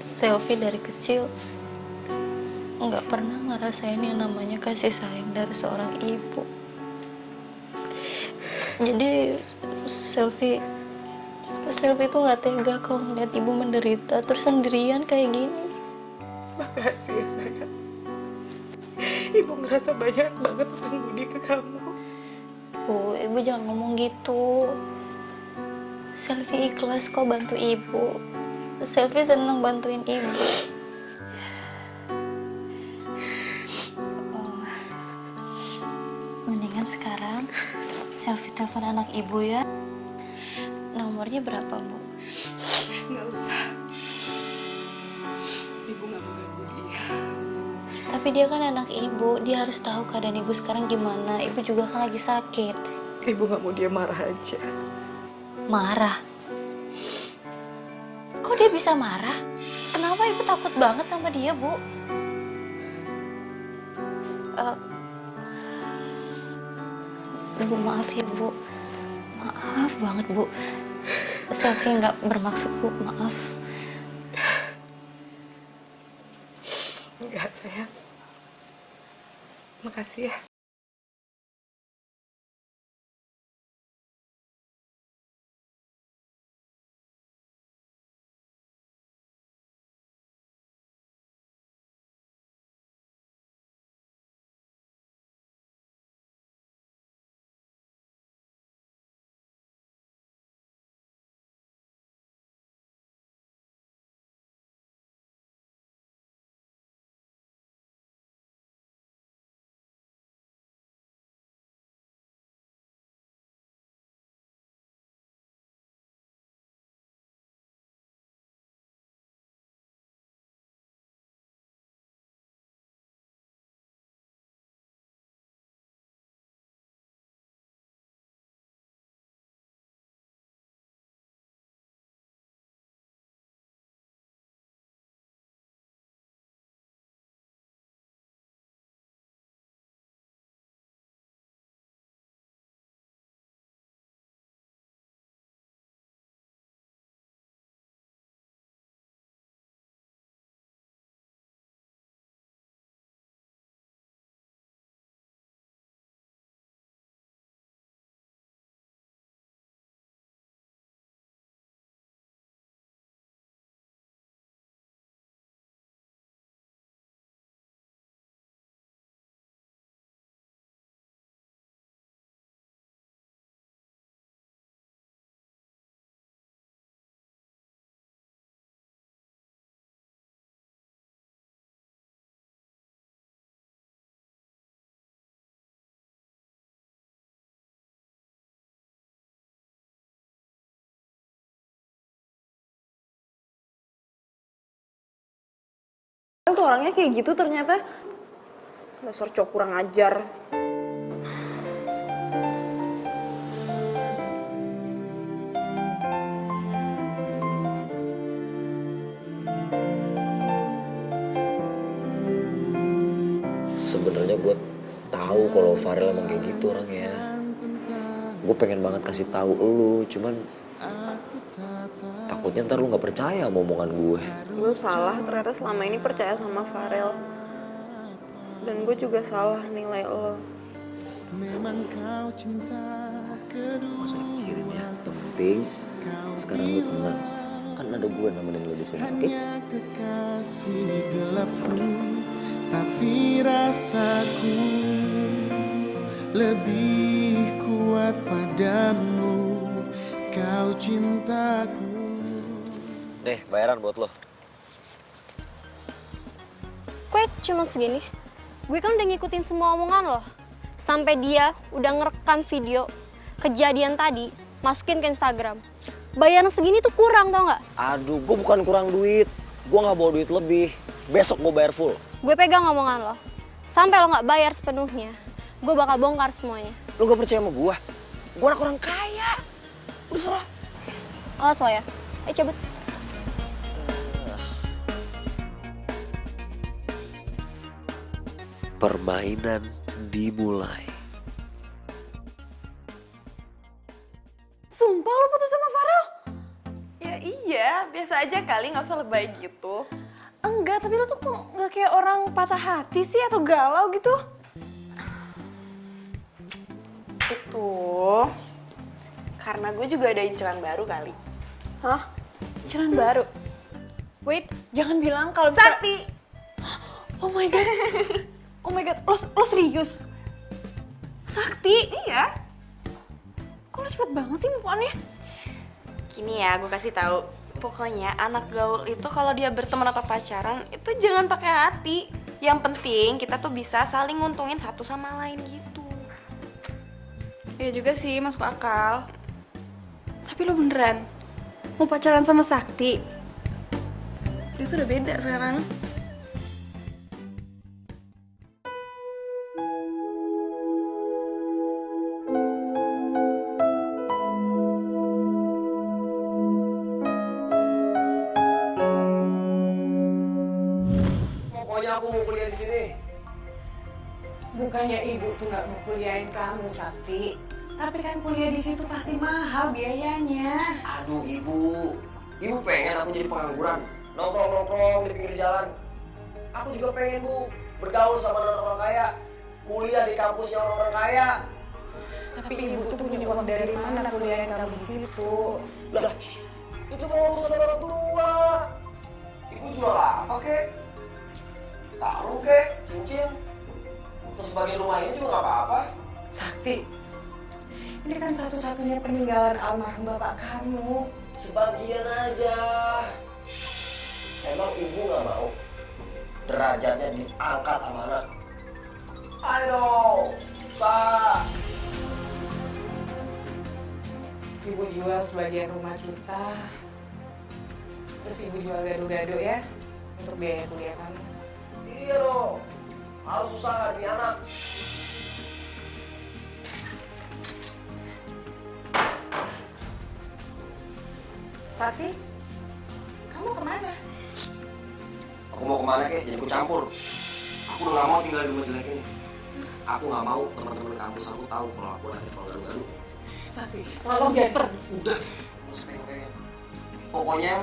Selfie dari kecil nggak pernah ngerasain yang namanya kasih sayang dari seorang ibu. Jadi Selfie tuh nggak tega kalau ngeliat ibu menderita terus sendirian kayak gini. Makasih ya sayang. Ibu ngerasa banyak banget utang budi ke kamu. Bu, ibu jangan ngomong gitu. Selfie ikhlas kok bantu ibu. Selfie seneng bantuin ibu. Mendingan sekarang Selfie telepon anak ibu ya. Nomornya berapa, Bu? Nggak usah. Ibu nggak mau ganggu dia. Tapi dia kan anak ibu, dia harus tahu keadaan ibu sekarang gimana. Ibu juga kan lagi sakit. Ibu nggak mau dia marah aja. Marah? Kok dia bisa marah? Kenapa ibu takut banget sama dia, Bu? Bu, maaf ya, Bu. Maaf banget, Bu. Selfie nggak bermaksud Bu, maaf. Enggak, sayang. Makasih ya. Tuh orangnya kayak gitu ternyata. Dasar cowok kurang ajar. Sebenarnya gue tahu kalau Farel emang kayak gitu orangnya. Gue pengen banget kasih tahu lu, cuman takutnya ntar lu nggak percaya sama omongan gue. Gue salah ternyata selama ini percaya sama Farel. Dan gue juga salah nilai lo. Masa dipikirin ya, yang penting sekarang lu tenang. Kan ada gue nemenin lu di sini, oke? Tapi rasaku lebih kuat padamu, kau cintaku. Nih, bayaran buat lo. Kue cuma segini. Gue kan udah ngikutin semua omongan lo. Sampai dia udah ngerekam video kejadian tadi, masukin ke Instagram. Bayaran segini tuh kurang, tau nggak? Aduh, gue bukan kurang duit. Gue nggak bawa duit lebih. Besok gue bayar full. Gue pegang omongan lo. Sampai lo nggak bayar sepenuhnya, gue bakal bongkar semuanya. Lo gak percaya sama gue? Gue anak orang kaya. Udah salah. Awas lo ya. Ayo cabut. Permainan dimulai. Sumpah lo putus sama Farel? Ya iya, biasa aja kali, nggak usah lebay gitu. Enggak, tapi lo tuh kok nggak kayak orang patah hati sih atau galau gitu? Itu karena gue juga ada inceran baru kali. Hah? Inceran baru? Wait, jangan bilang kalau Sakti! Oh my god. Oh my god, lo serius? Sakti? Iya. Kok lo cepet banget sih move on-nya? Gini ya, gue kasih tahu. Pokoknya anak gaul itu kalau dia berteman atau pacaran itu jangan pakai hati. Yang penting kita tuh bisa saling nguntungin satu sama lain gitu. Ya juga sih, masuk akal. Tapi lo beneran mau pacaran sama Sakti? Itu udah beda sekarang. Pokoknya aku mau kuliah di sini. Bukannya ibu tuh nggak mau kuliahin kamu, Sakti. Tapi kan kuliah di situ pasti mahal biayanya. Aduh ibu pengen aku jadi pengangguran, nongkrong-nongkrong di pinggir jalan. Aku juga pengen bu, bergaul sama orang-orang kaya, kuliah di kampusnya orang-orang kaya. Tapi ibu tuh punya uang dari mana kuliahin kamu di situ? Lah, itu mau urusan orang tua. Ibu jual apa kek? Taruh kek, cincin. Terus sebagai rumah ini juga gak apa-apa. Sakti, ini kan satu-satunya peninggalan almarhum bapak kamu. Sebagian aja. Emang ibu gak mau derajatnya diangkat sama anak? Ayo, usah. Ibu jual sebagian rumah kita. Terus ibu jual gado-gado ya, untuk biaya kuliah kamu. Iya dong, harus usaha demi anak. Sakti, kamu kemana? Aku mau kemana kek? Jadi aku campur. Aku udah gak mau tinggal di rumah jelek ini. Aku gak mau teman-teman kampus aku tahu kalau aku lagi kalau garu-garu. Sakti, tolong jangan pergi. Udah, gak usah pengen-pengen. Pokoknya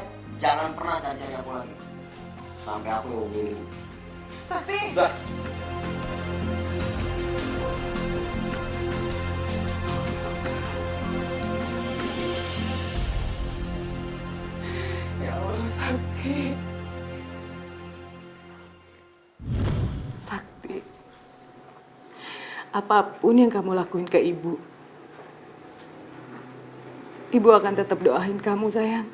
jangan pernah cari-cari aku lagi. Sampai aku ngomongin ibu. Sakti! Udah. Ya Allah, Sakti. Sakti, apapun yang kamu lakuin ke ibu, ibu akan tetap doain kamu, sayang.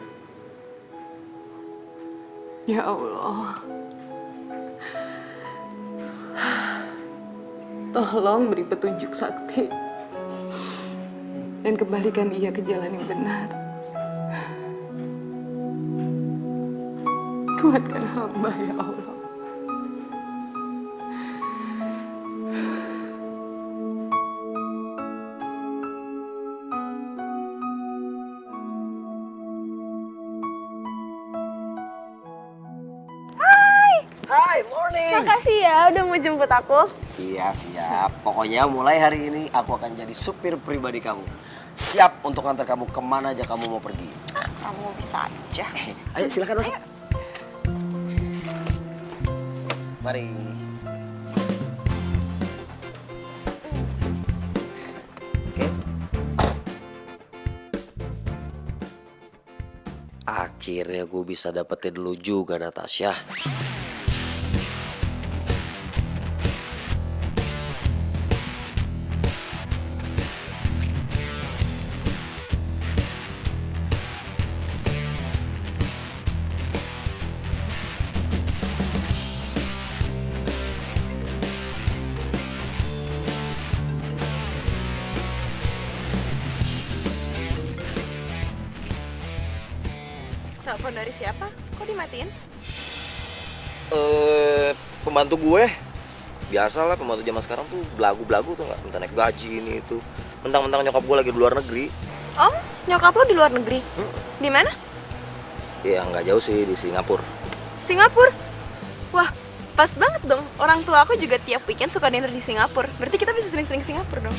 Ya Allah, tolong beri petunjuk Sakti dan kembalikan ia ke jalan yang benar. Kuatkan hamba, ya Allah. Hai, morning. Makasih ya udah mau jemput aku. Iya, siap. Pokoknya mulai hari ini aku akan jadi supir pribadi kamu. Siap untuk ngantar kamu kemana aja kamu mau pergi. Kamu bisa aja. Ayo, silakan masuk. Mari. Oke. Akhirnya gue bisa dapetin lu juga, Natasha. Telepon dari siapa? Kok dimatiin? Pembantu gue. Biasalah pembantu zaman sekarang tuh belagu-belagu tuh nggak, minta naik gaji ini itu. Mentang-mentang nyokap gue lagi di luar negeri. Oh, nyokap lo di luar negeri? Di mana? Ya nggak jauh sih, di Singapura. Singapura? Wah, pas banget dong. Orang tua aku juga tiap weekend suka dinner di Singapura. Berarti kita bisa sering-sering ke Singapura dong.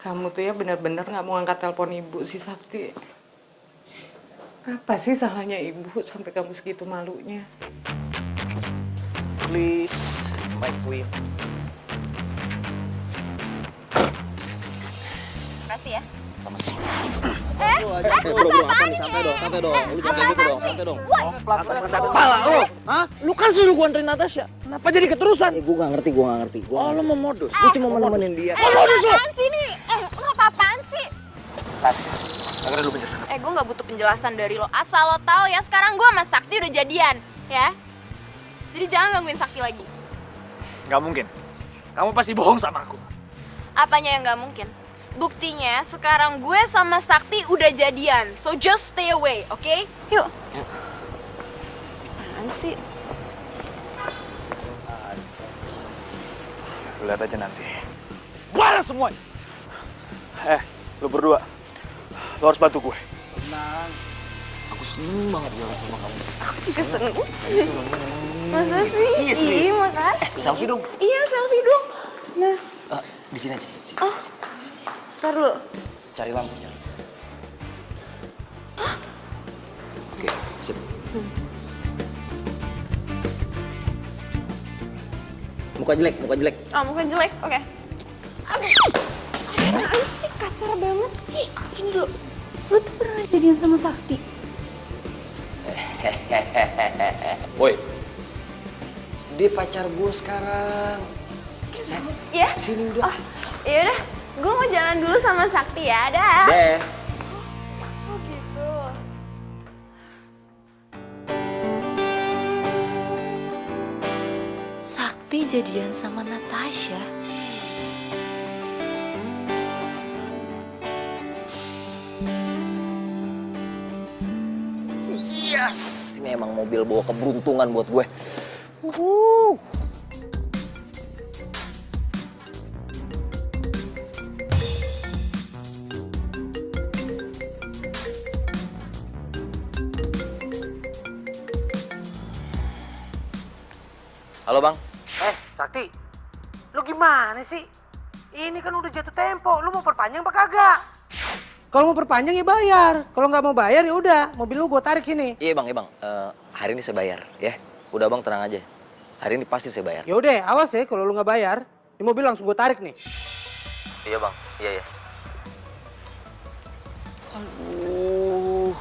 Kamu tuh ya benar-benar nggak mau angkat telepon ibu sih, Sakti. Apa sih salahnya ibu sampai kamu segitu malunya? Please, my queen. Makasih ya. Sama-sama. Bro, apa nih? Santai dong. Lu jangan kayak gitu dong, santai dong. Santai kepala lo. Hah? Lu kan suruh gua anterin Natasha. Kenapa jadi keterusan? Gue gak ngerti. Oh, lu mau modus. Gue cuma mau nemenin dia. Modus lo? Apaan sih nih? Lo apa-apaan sih? Akhirnya lu penjelasan. Gue nggak butuh penjelasan dari lo. Asal lo tahu ya, sekarang gue sama Sakti udah jadian, ya. Jadi jangan gangguin Sakti lagi. Gak mungkin. Kamu pasti bohong sama aku. Apanya yang nggak mungkin? Buktinya sekarang gue sama Sakti udah jadian. So just stay away, oke? Yuk. Apaan sih? Lihat aja nanti. Balas semuanya. Lu berdua. Lo harus bantu gue. Tenang. Aku Aku seneng banget jalan sama kamu. Aku juga seneng. Kamu tuh orangnya nyenengin. Masa sih? Iya, serius. Iya, makasih. Selfie dong. Iya, selfie dong. Nah, Di sini aja. Sini. ntar dulu. Cari lampu, cari. Oke, sip. Muka jelek. Oh, muka jelek, oke. Aduh, apaan sih? Kasar banget. Ih, sini dulu. Lu tuh pernah jadian sama Sakti? Woi, dia pacar gue sekarang. Sayang, Iya? sini udah. Oh, yaudah. Gue mau jalan dulu sama Sakti ya. Dah. Deh. Oh, gitu. Sakti jadian sama Natasha. Yes, ini emang mobil bawa keberuntungan buat gue. Halo bang. Sakti, lu gimana sih? Ini kan udah jatuh tempo, lu mau perpanjang apa kagak? Kalau mau perpanjang ya bayar, kalau nggak mau bayar ya udah, mobil lu gue tarik sini. Iya bang. Hari ini saya bayar, ya. Udah bang, tenang aja. Hari ini pasti saya bayar. Ya udah, awas ya kalau lu nggak bayar, ini mobil langsung gue tarik nih. Iya bang, iya. Aduh,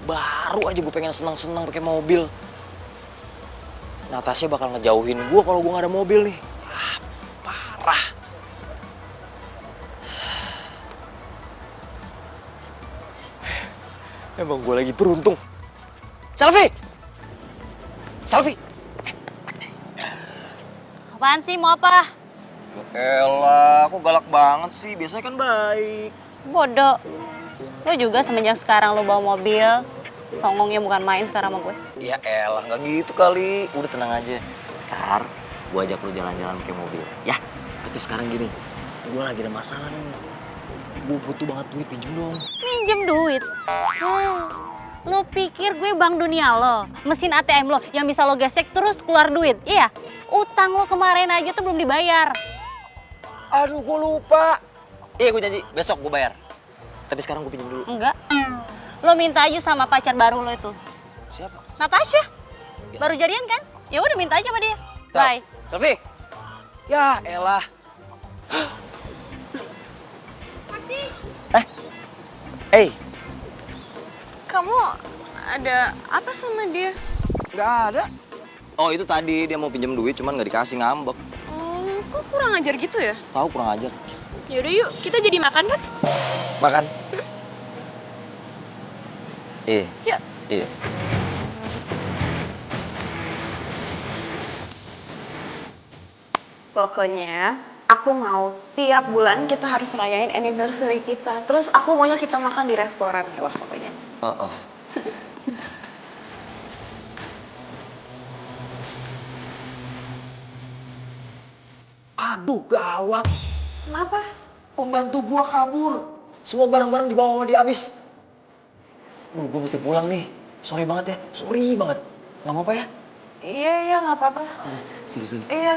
baru aja gue pengen senang-senang pakai mobil. Natasha bakal ngejauhin gue kalau gue nggak ada mobil nih. Parah. Emang gue lagi beruntung. Selfie! Apaan sih, mau apa? Elah, kok galak banget sih? Biasanya kan baik. Bodoh. Lo juga semenjak sekarang lo bawa mobil, songongnya bukan main sekarang sama gue. Ya elah, nggak gitu kali. Udah tenang aja. Ntar gue ajak lo jalan-jalan pakai mobil. Ya, tapi sekarang gini. Gue lagi ada masalah nih. Gue butuh banget duit, pinjem dong. Minjem duit? Lo pikir gue bank dunia lo? Mesin ATM lo yang bisa lo gesek terus keluar duit? Iya? Utang lo kemarin aja tuh belum dibayar. Aduh, gue lupa. Iya, gue janji. Besok gue bayar. Tapi sekarang gue pinjem dulu. Enggak. Lo minta aja sama pacar baru lo itu. Siapa? Natasha. Baru jadian kan? Ya udah minta aja sama dia. Bye. Selfie. Ya elah. Hey. Kamu ada apa sama dia? Nggak ada. Oh, itu tadi dia mau pinjam duit, cuman nggak dikasih, ngambek. Oh, kok kurang ajar gitu ya? Tahu kurang ajar. Yaudah yuk, kita jadi makan kan? Makan. Iya. Yuk. Iya. Pokoknya aku mau tiap bulan kita harus rayain anniversary kita. Terus aku maunya kita makan di restoran ya pokoknya. Oh. Aduh, gawat. Kenapa? Pembantu gua kabur. Semua barang-barang dibawa sama dia habis. Gua mesti pulang nih. Sorry banget ya. Sorry banget. Nggak apa-apa ya? Iya, nggak apa-apa. Sini. Iya,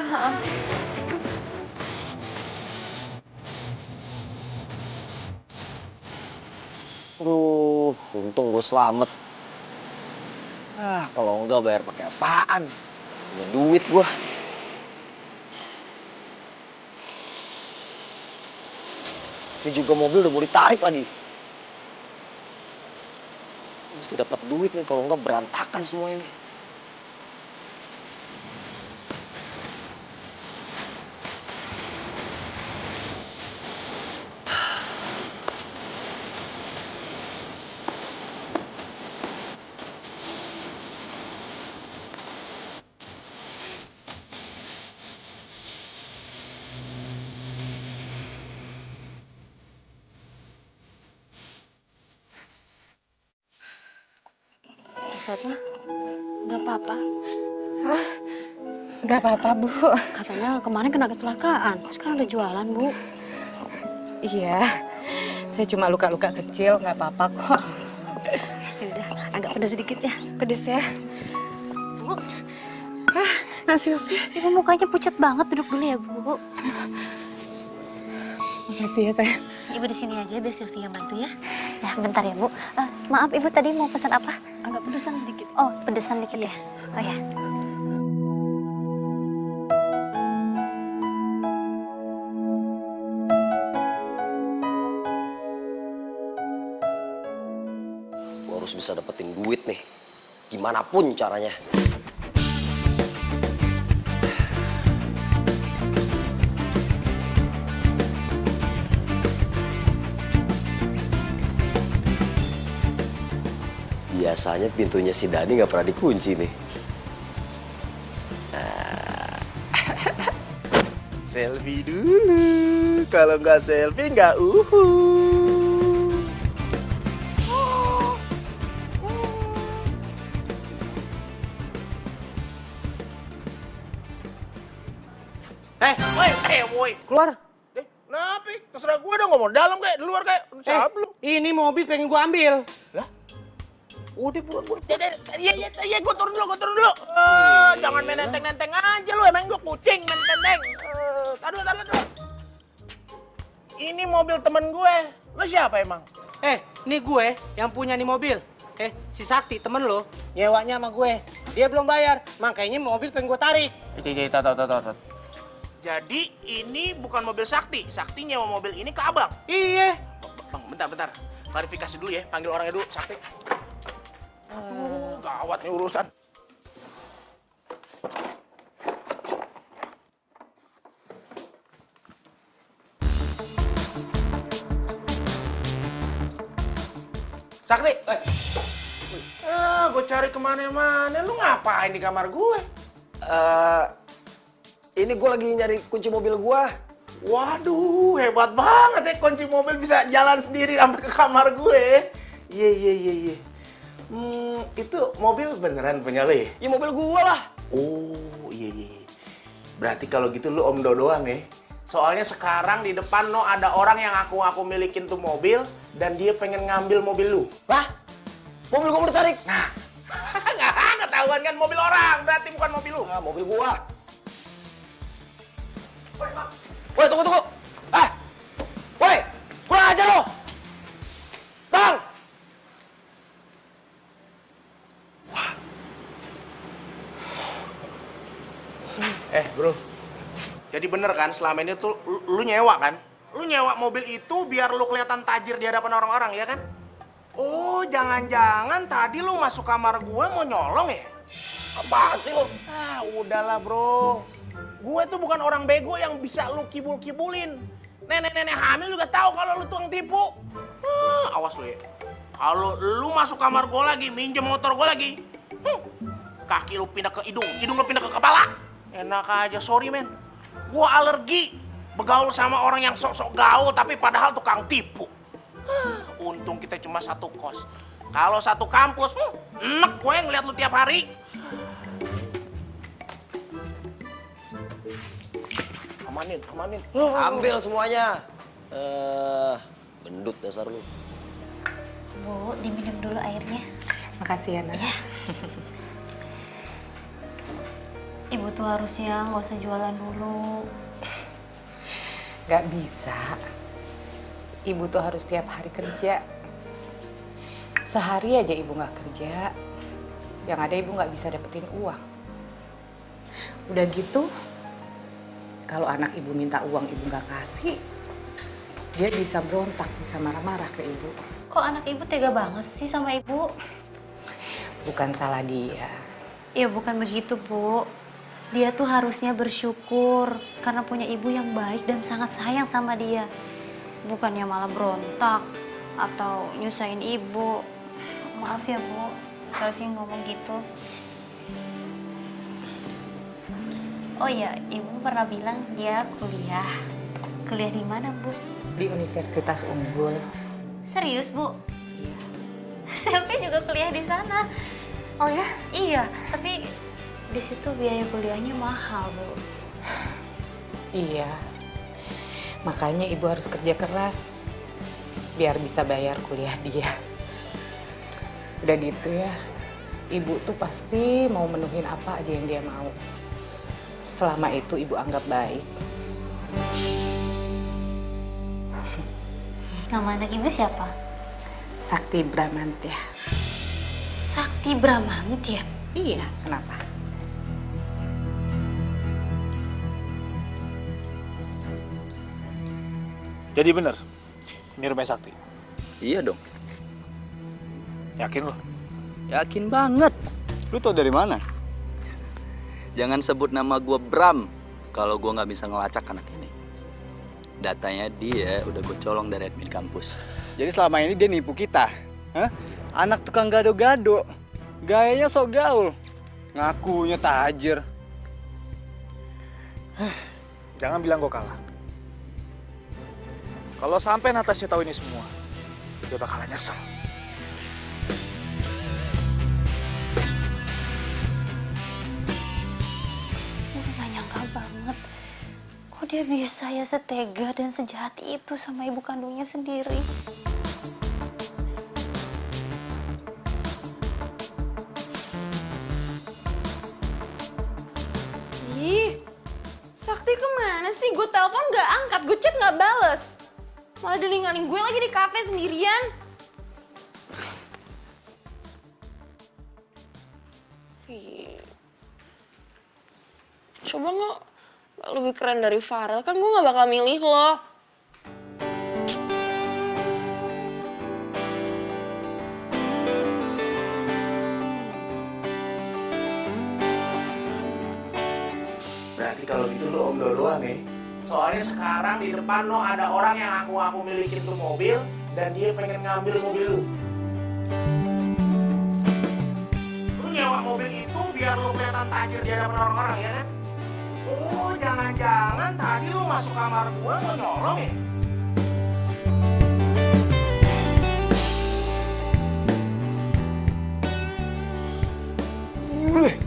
Aduh, untung gue selamat. Kalau enggak bayar pakai apaan? Punya duit gue. Ini juga mobil udah mau ditarik lagi. Mesti dapat duit nih, kalau enggak berantakan semua ini. Fatma, nggak apa-apa. Nggak apa-apa, Bu. Katanya kemarin kena kecelakaan, sekarang udah jualan, Bu. Iya, saya cuma luka-luka kecil, nggak apa-apa kok. Udah, agak pedas sedikit ya. Pedes ya. Bu, Nah Sylvia. Ibu mukanya pucat banget, duduk dulu ya Bu. Makasih ya sayang. Ibu di sini aja biar Sylvia bantu ya. Ya bentar ya Bu. Maaf Ibu tadi mau pesan apa? Agak pedesan sedikit. Oh pedesan dikit ya. Oh ya. Gue harus bisa dapetin duit nih, gimana pun caranya. Biasanya pintunya si Dani nggak pernah dikunci nih. Selfie dulu. Kalau nggak selfie nggak woi, Keluar. Kenapa? Terserah gue dong, ngomong dalam kayak, di luar kayak. Siapa lu? Ini mobil pengen gua ambil. Udah buruan. Iya, gue turun dulu. Jangan main nenteng-nenteng aja lu, emang gue kucing main nenteng. Taruh. Ini mobil temen gue. Lu siapa emang? Nih gue yang punya nih mobil. Si Sakti temen lo nyewanya sama gue. Dia belum bayar, makanya mobil pengen gue tarik. Tahu. Jadi ini bukan mobil Sakti. Sakti nyewa mobil ini ke abang. Iya. Bang, bentar. Klarifikasi dulu ya, panggil orangnya dulu, Sakti. Gawat nih urusan. Sakti, gue cari kemana-mana. Lu ngapain di kamar gue? Ini gue lagi nyari kunci mobil gue. Waduh, hebat banget ya, kunci mobil bisa jalan sendiri sampai ke kamar gue. Iya. Itu mobil beneran punya lo ya? Ya mobil gue lah. Oh, iya. Berarti kalau gitu lu Om Do doang ya? Soalnya sekarang di depan no ada orang yang aku milikin tuh mobil dan dia pengen ngambil mobil lu. Wah, mobil gue mau ditarik. Nah, nggak ketahuan kan mobil orang, berarti bukan mobil lu. Nah, mobil gue. Woi, tunggu. Woi, kurang ajar lo. Bang. Bro. Jadi bener kan selama ini tuh lu nyewa kan? Lu nyewa mobil itu biar lu kelihatan tajir di hadapan orang-orang, ya kan? Oh, jangan-jangan tadi lu masuk kamar gue mau nyolong ya? Apaan sih lo? Udahlah bro. Gue tuh bukan orang bego yang bisa lu kibul-kibulin. Nenek-nenek hamil juga tahu kalau lu tukang tipu. Awas lu ya. Kalau lu masuk kamar gue lagi, minjem motor gue lagi, kaki lu pindah ke hidung lu pindah ke kepala. Enak aja, sorry men. Gue alergi begaul sama orang yang sok-sok gaul tapi padahal tukang tipu. Untung kita cuma satu kos. Kalau satu kampus, enak gue ngeliat lu tiap hari. Amanin. Ambil semuanya. Gendut dasar lu. Bu, diminum dulu airnya. Makasih ya, Nak. Ya. Ibu tuh harusnya nggak usah jualan dulu. Gak bisa. Ibu tuh harus tiap hari kerja. Sehari aja ibu gak kerja, yang ada ibu gak bisa dapetin uang. Udah gitu, kalau anak ibu minta uang ibu gak kasih, dia bisa berontak, bisa marah-marah ke ibu. Kok anak ibu tega banget sih sama ibu? Bukan salah dia. Ya bukan begitu, Bu. Dia tuh harusnya bersyukur karena punya ibu yang baik dan sangat sayang sama dia. Bukannya malah berontak atau nyusahin ibu. Maaf ya, Bu. Selvi ngomong gitu. Oh ya, ibu pernah bilang dia kuliah. Kuliah di mana, Bu? Di Universitas Unggul. Serius, Bu? Iya. Selvi juga kuliah di sana. Oh ya? Iya, tapi di situ biaya kuliahnya mahal, Bu. Iya. Makanya ibu harus kerja keras biar bisa bayar kuliah dia. Udah gitu ya, ibu tuh pasti mau menuhin apa aja yang dia mau. Selama itu ibu anggap baik. Nama anak ibu siapa? Sakti Bramantya. Sakti Bramantya. Iya, kenapa? Jadi bener, ini rumah Sakti. Iya dong. Yakin lo? Yakin banget. Lu tau dari mana? Jangan sebut nama gue Bram kalau gue nggak bisa ngelacak anak ini. Datanya dia udah gue colong dari admin kampus. Jadi selama ini dia nipu kita. Hah? Anak tukang gado-gado. Gayanya sok gaul. Ngakunya tajir. Jangan bilang gue kalah. Kalau sampai Natasha tahu ini semua, dia bakalan nyesel. Gue gak nyangka banget. Kok dia bisa ya setega dan sejahat itu sama ibu kandungnya sendiri. Ih, Sakti kemana sih? Gue telepon gak angkat, gue chat gak bales. Malah dia ninggalin gue lagi di kafe sendirian. Ih. Coba nggak lebih keren dari Farel, kan gue gak bakal milih lo. Berarti kalau gitu lo om doang ya. Soalnya sekarang di depan lo ada orang yang aku milikin tuh mobil dan dia pengen ngambil mobil lu. Lu nyewa mobil itu biar lo kelihatan tajir di hadapan orang-orang ya kan? Oh, jangan-jangan tadi lu masuk kamar gua mau nyolong ya?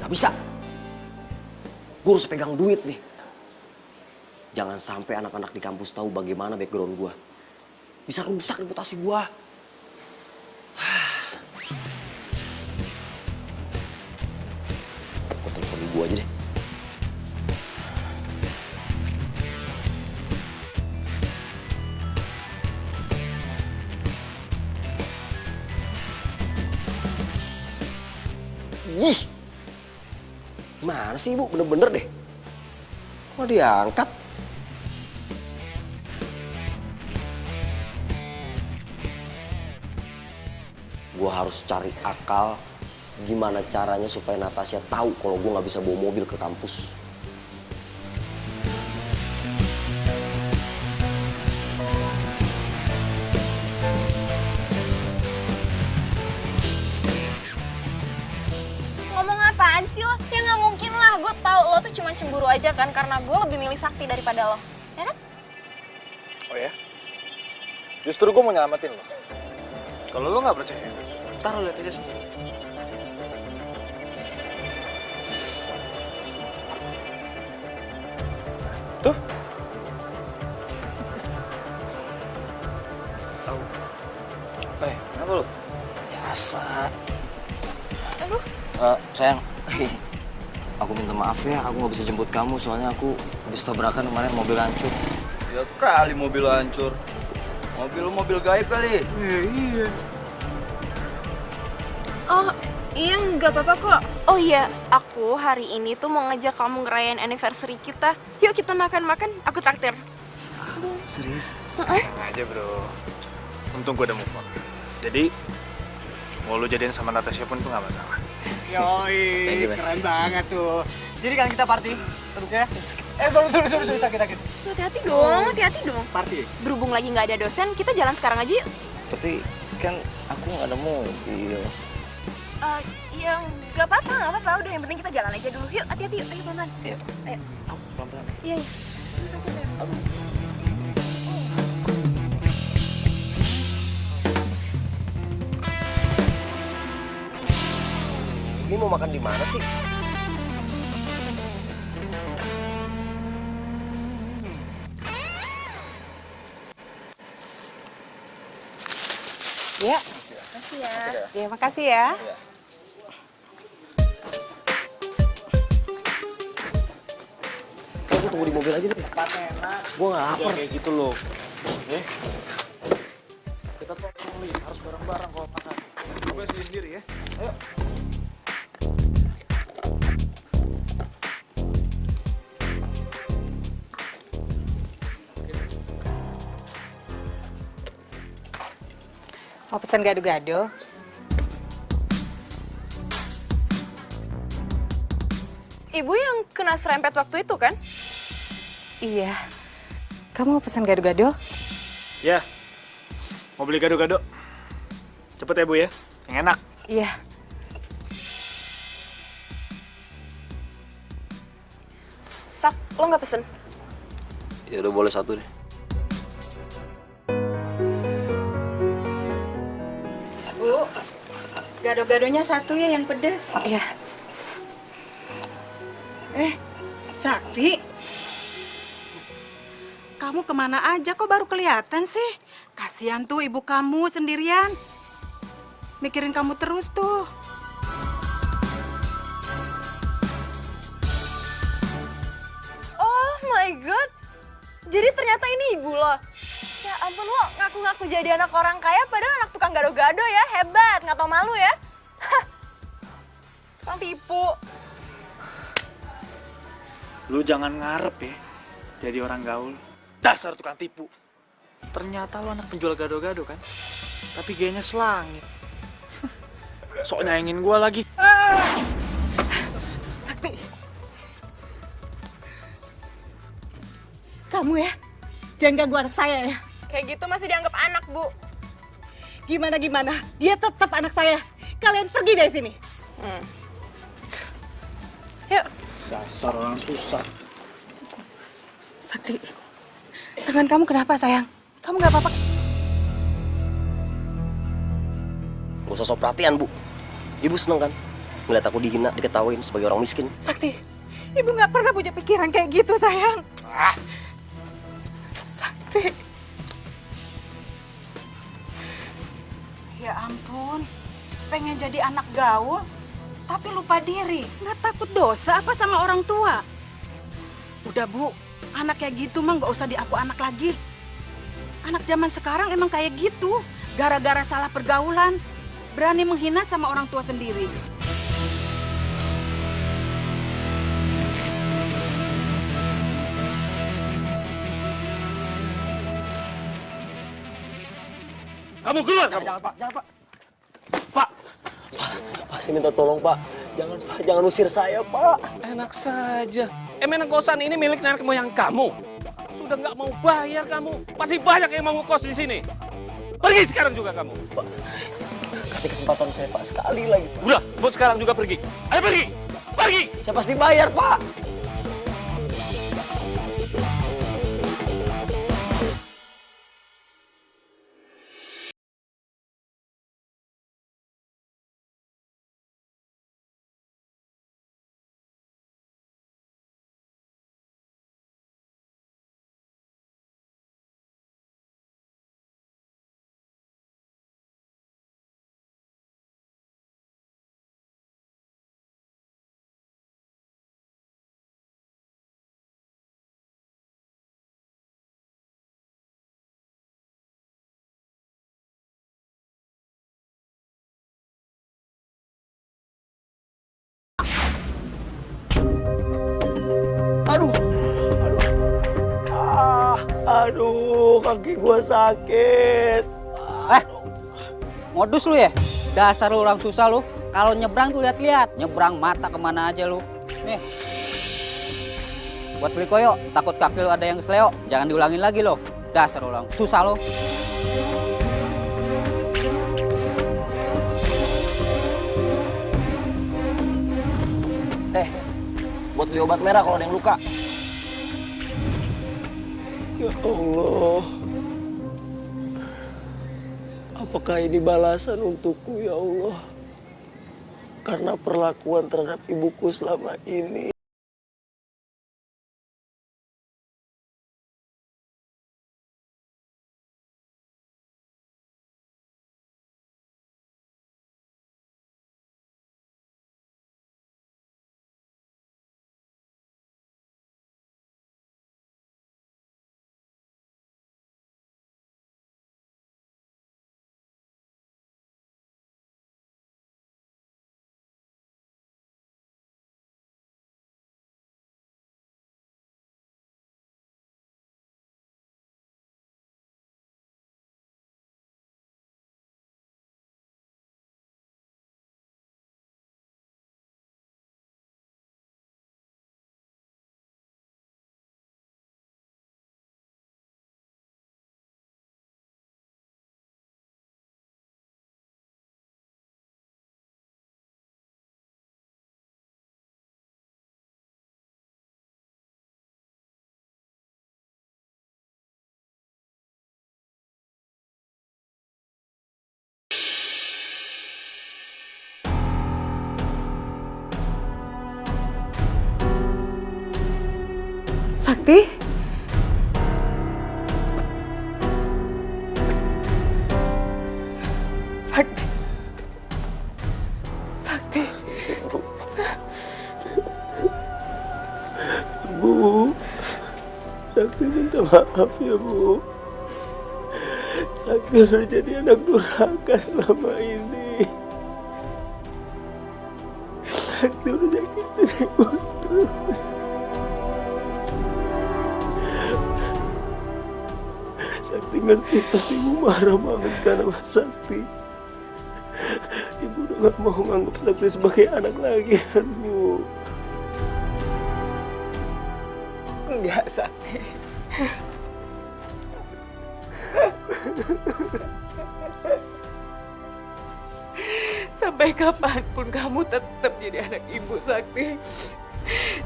Gak bisa. Gue harus pegang duit nih. Jangan sampai anak-anak di kampus tahu bagaimana background gue. Bisa rusak reputasi gue. Gue telepon ibu aja deh. Ih, gimana sih ibu? Bener-bener deh. Kok diangkat? Gue harus cari akal gimana caranya supaya Natasha tahu kalau gue nggak bisa bawa mobil ke kampus. Ngomong apaan sih lo? Ya nggak mungkin lah, gue tahu lo tuh cuma cemburu aja kan karena gue lebih milih Sakti daripada lo. Ya kan? Oh ya? Justru gue mau nyelamatin lo. Kalau lo nggak percaya, ntar lo lihat aja sendiri. Tuh. Tahu. Kenapa lu? Biasa. Aduh. Sayang, aku minta maaf ya, aku nggak bisa jemput kamu soalnya aku habis tabrakan kemarin mobil hancur. Ya kali mobil hancur. Mobil gaib kali. Iya. Oh, iya nggak apa-apa kok. Oh iya, aku hari ini tuh mau ngajak kamu ngerayain anniversary kita. Yuk kita makan-makan, aku traktir. Serius? aja bro. Untung gue udah move on. Jadi, mau lu jadian sama Natasha pun tuh nggak masalah. Yoi, keren banget tuh. Jadi kan kita party, terus ya? Sorry, sakit. Hati-hati dong. Party? Berhubung lagi nggak ada dosen, kita jalan sekarang aja yuk. Tapi kan aku nggak ada mobil. Ya nggak apa-apa. Udah yang penting kita jalan aja dulu. Yuk, hati-hati yuk. Ayo pelan-pelan. Ayo. Pelan-pelan. Iya. Ini mau makan di mana sih? Ya. Makasih ya. Ya, makasih ya. gue tunggu di mobil aja deh. Gue gak lapar. Kayak gitu loh. Oke. Kita tuh harus bareng-bareng kalau makan. Gue sendiri ya. Ayo. Mau pesan gado-gado? Ibu yang kena serempet waktu itu kan? Iya. Kamu mau pesan gado-gado? Ya. Mau beli gado-gado. Cepet ya Bu ya. Yang enak. Iya. Sak, lo nggak pesen? Ya udah boleh satu deh. Bu, gado-gadonya satu ya yang pedas. Iya. Sakti, kamu kemana aja kok baru kelihatan sih? Kasihan tuh ibu kamu sendirian. Mikirin kamu terus tuh. Oh my god, jadi ternyata ini ibu lo. Ya ampun, lo ngaku-ngaku jadi anak orang kaya padahal anak tukang gado-gado ya, hebat, nggak tau malu ya. Hah, tukang tipu. Lu jangan ngarep ya jadi orang gaul. Dasar tukang tipu. Ternyata lu anak penjual gado-gado kan? Tapi gayanya selangit. Sok nyayangin gua lagi. Sakti, kamu ya, jangan ganggu anak saya ya. Kayak gitu masih dianggap anak, Bu. Gimana, dia tetap anak saya. Kalian pergi dari sini. Yuk. Dasar orang susah. Sakti, tangan kamu kenapa sayang? Kamu nggak apa-apa? Gak usah sok perhatian, Bu. Ibu seneng kan? Ngeliat aku dihina, diketawain sebagai orang miskin. Sakti, ibu nggak pernah punya pikiran kayak gitu sayang. Sakti. Ya ampun, pengen jadi anak gaul, tapi lupa diri. Nggak takut dosa apa sama orang tua? Udah Bu, anak kayak gitu mah nggak usah diaku anak lagi. Anak zaman sekarang emang kayak gitu, gara-gara salah pergaulan, berani menghina sama orang tua sendiri. Kamu keluar kamu. Jangan, Pak. Jangan, Pak. Pak. Pak, saya minta tolong, Pak. Jangan, Pak. Jangan usir saya, Pak. Enak saja. Emang kosan ini milik nenek moyang kamu. Sudah nggak mau bayar kamu. Masih banyak yang mau ngekos di sini. Pergi sekarang juga kamu. Pak, kasih kesempatan saya, Pak. Sekali lagi, Pak. Udah, mau sekarang juga pergi. Ayo pergi. Pergi. Saya pasti bayar, Pak. Aduh. Aduh, kaki gua sakit. Modus lu ya? Dasar lu orang susah lu. Kalau nyebrang tuh lihat-lihat. Nyebrang mata kemana aja lu. Nih. Buat beli koyo, takut kaki lu ada yang kesleo. Jangan diulangin lagi lo. Dasar orang susah lu. Buat beli obat merah kalau ada yang luka. Ya Allah. Apakah ini balasan untukku, ya Allah? Karena perlakuan terhadap ibuku selama ini. Sakti? Sakti. Sakti. Bu, Sakti minta maaf ya Bu. Sakti udah jadi anak durhaka selama ini. Sakti udah nyakitin Ibu terus. Sakti ngerti pasti Ibu marah banget kan sama Sakti. Ibu udah gak mau nganggap Sakti sebagai anak lagi kan Bu. Enggak, Sakti. Sampai kapanpun kamu tetap jadi anak ibu, Sakti.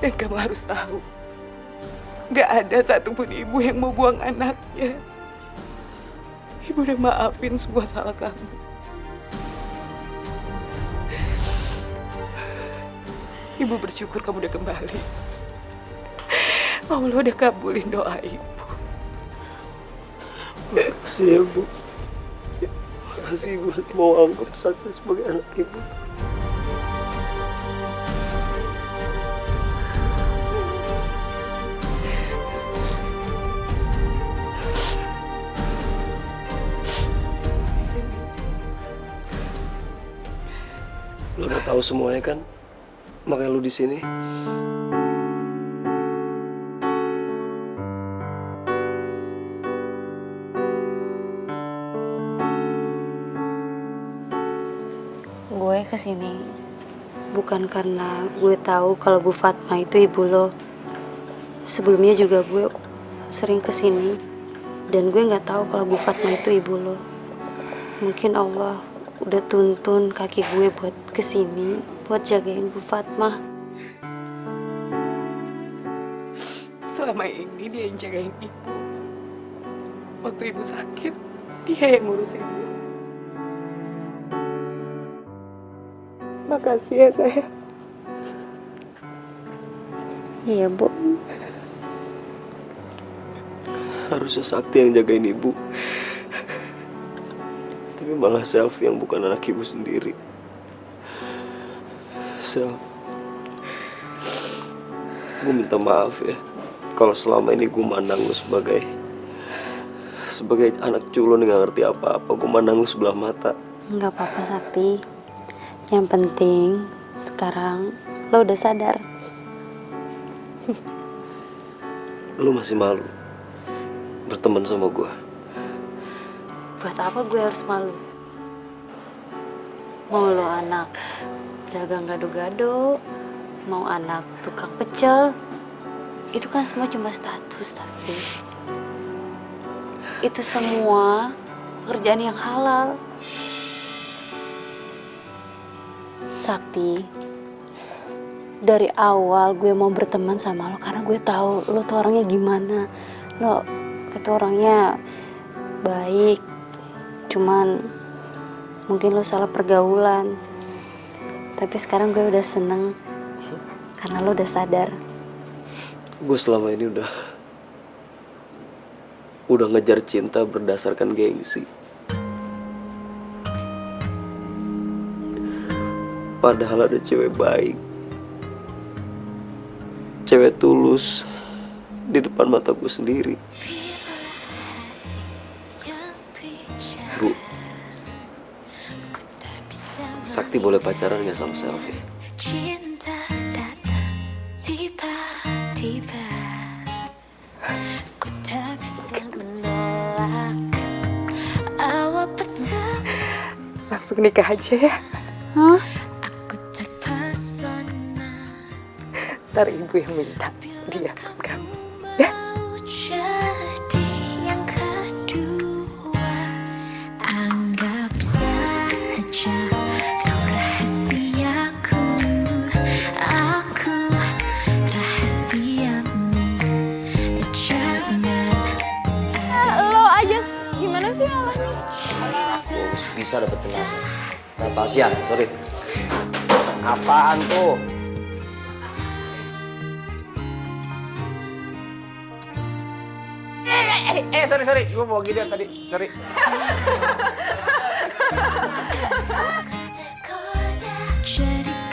Dan kamu harus tahu, gak ada satupun ibu yang mau buang anaknya. Ibu udah maafin semua salah kamu. Ibu bersyukur kamu udah kembali. Allah udah kabulin doa ibu. Makasih ya Bu. Makasih buat mau anggap Sakti sebagai anak Ibu. Lo udah tahu semuanya kan? Makanya lu di sini. Gue kesini bukan karena gue tahu kalau Bu Fatma itu ibu lo. Sebelumnya juga gue sering kesini dan gue nggak tahu kalau Bu Fatma itu ibu lo. Mungkin Allah udah tuntun kaki gue buat kesini buat jagain Bu Fatma. Selama ini dia yang jagain ibu. Waktu ibu sakit, dia yang ngurus ibu. Makasih ya sayang. Iya Bu. Harusnya Sakti yang jagain Ibu. Tapi malah Selfie yang bukan anak Ibu sendiri. Sel, gue minta maaf ya kalau selama ini gue mandang lu sebagai anak culun yang gak ngerti apa-apa. Gue mandang lu sebelah mata. Nggak apa-apa Sakti. Yang penting sekarang lo udah sadar. Lu masih malu berteman sama gue. Buat apa gue harus malu? Mau lo anak pedagang gado-gado, mau anak tukang pecel, itu kan semua cuma status. Tapi itu semua pekerjaan yang halal. Sakti, dari awal gue mau berteman sama lo karena gue tahu lo tuh orangnya gimana. Lo tuh orangnya baik, cuman mungkin lo salah pergaulan. Tapi sekarang gue udah seneng karena lo udah sadar. Gue selama ini udah ngejar cinta berdasarkan gengsi. Padahal ada cewek baik, cewek tulus di depan mata gue sendiri. Bu, Sakti boleh pacaran gak sama Selfie? Langsung nikah aja ya. Hah? Ntar ibu yang minta dia buat kamu. Ya? Anggap saja kau rahasiaku, aku rahasiamu. Jangan Lo aja gimana sih ngalahin? Gue bisa dapetin Natasha, sorry. Apaan tuh? Sorry, gue mau ginian tadi, sorry. Jadi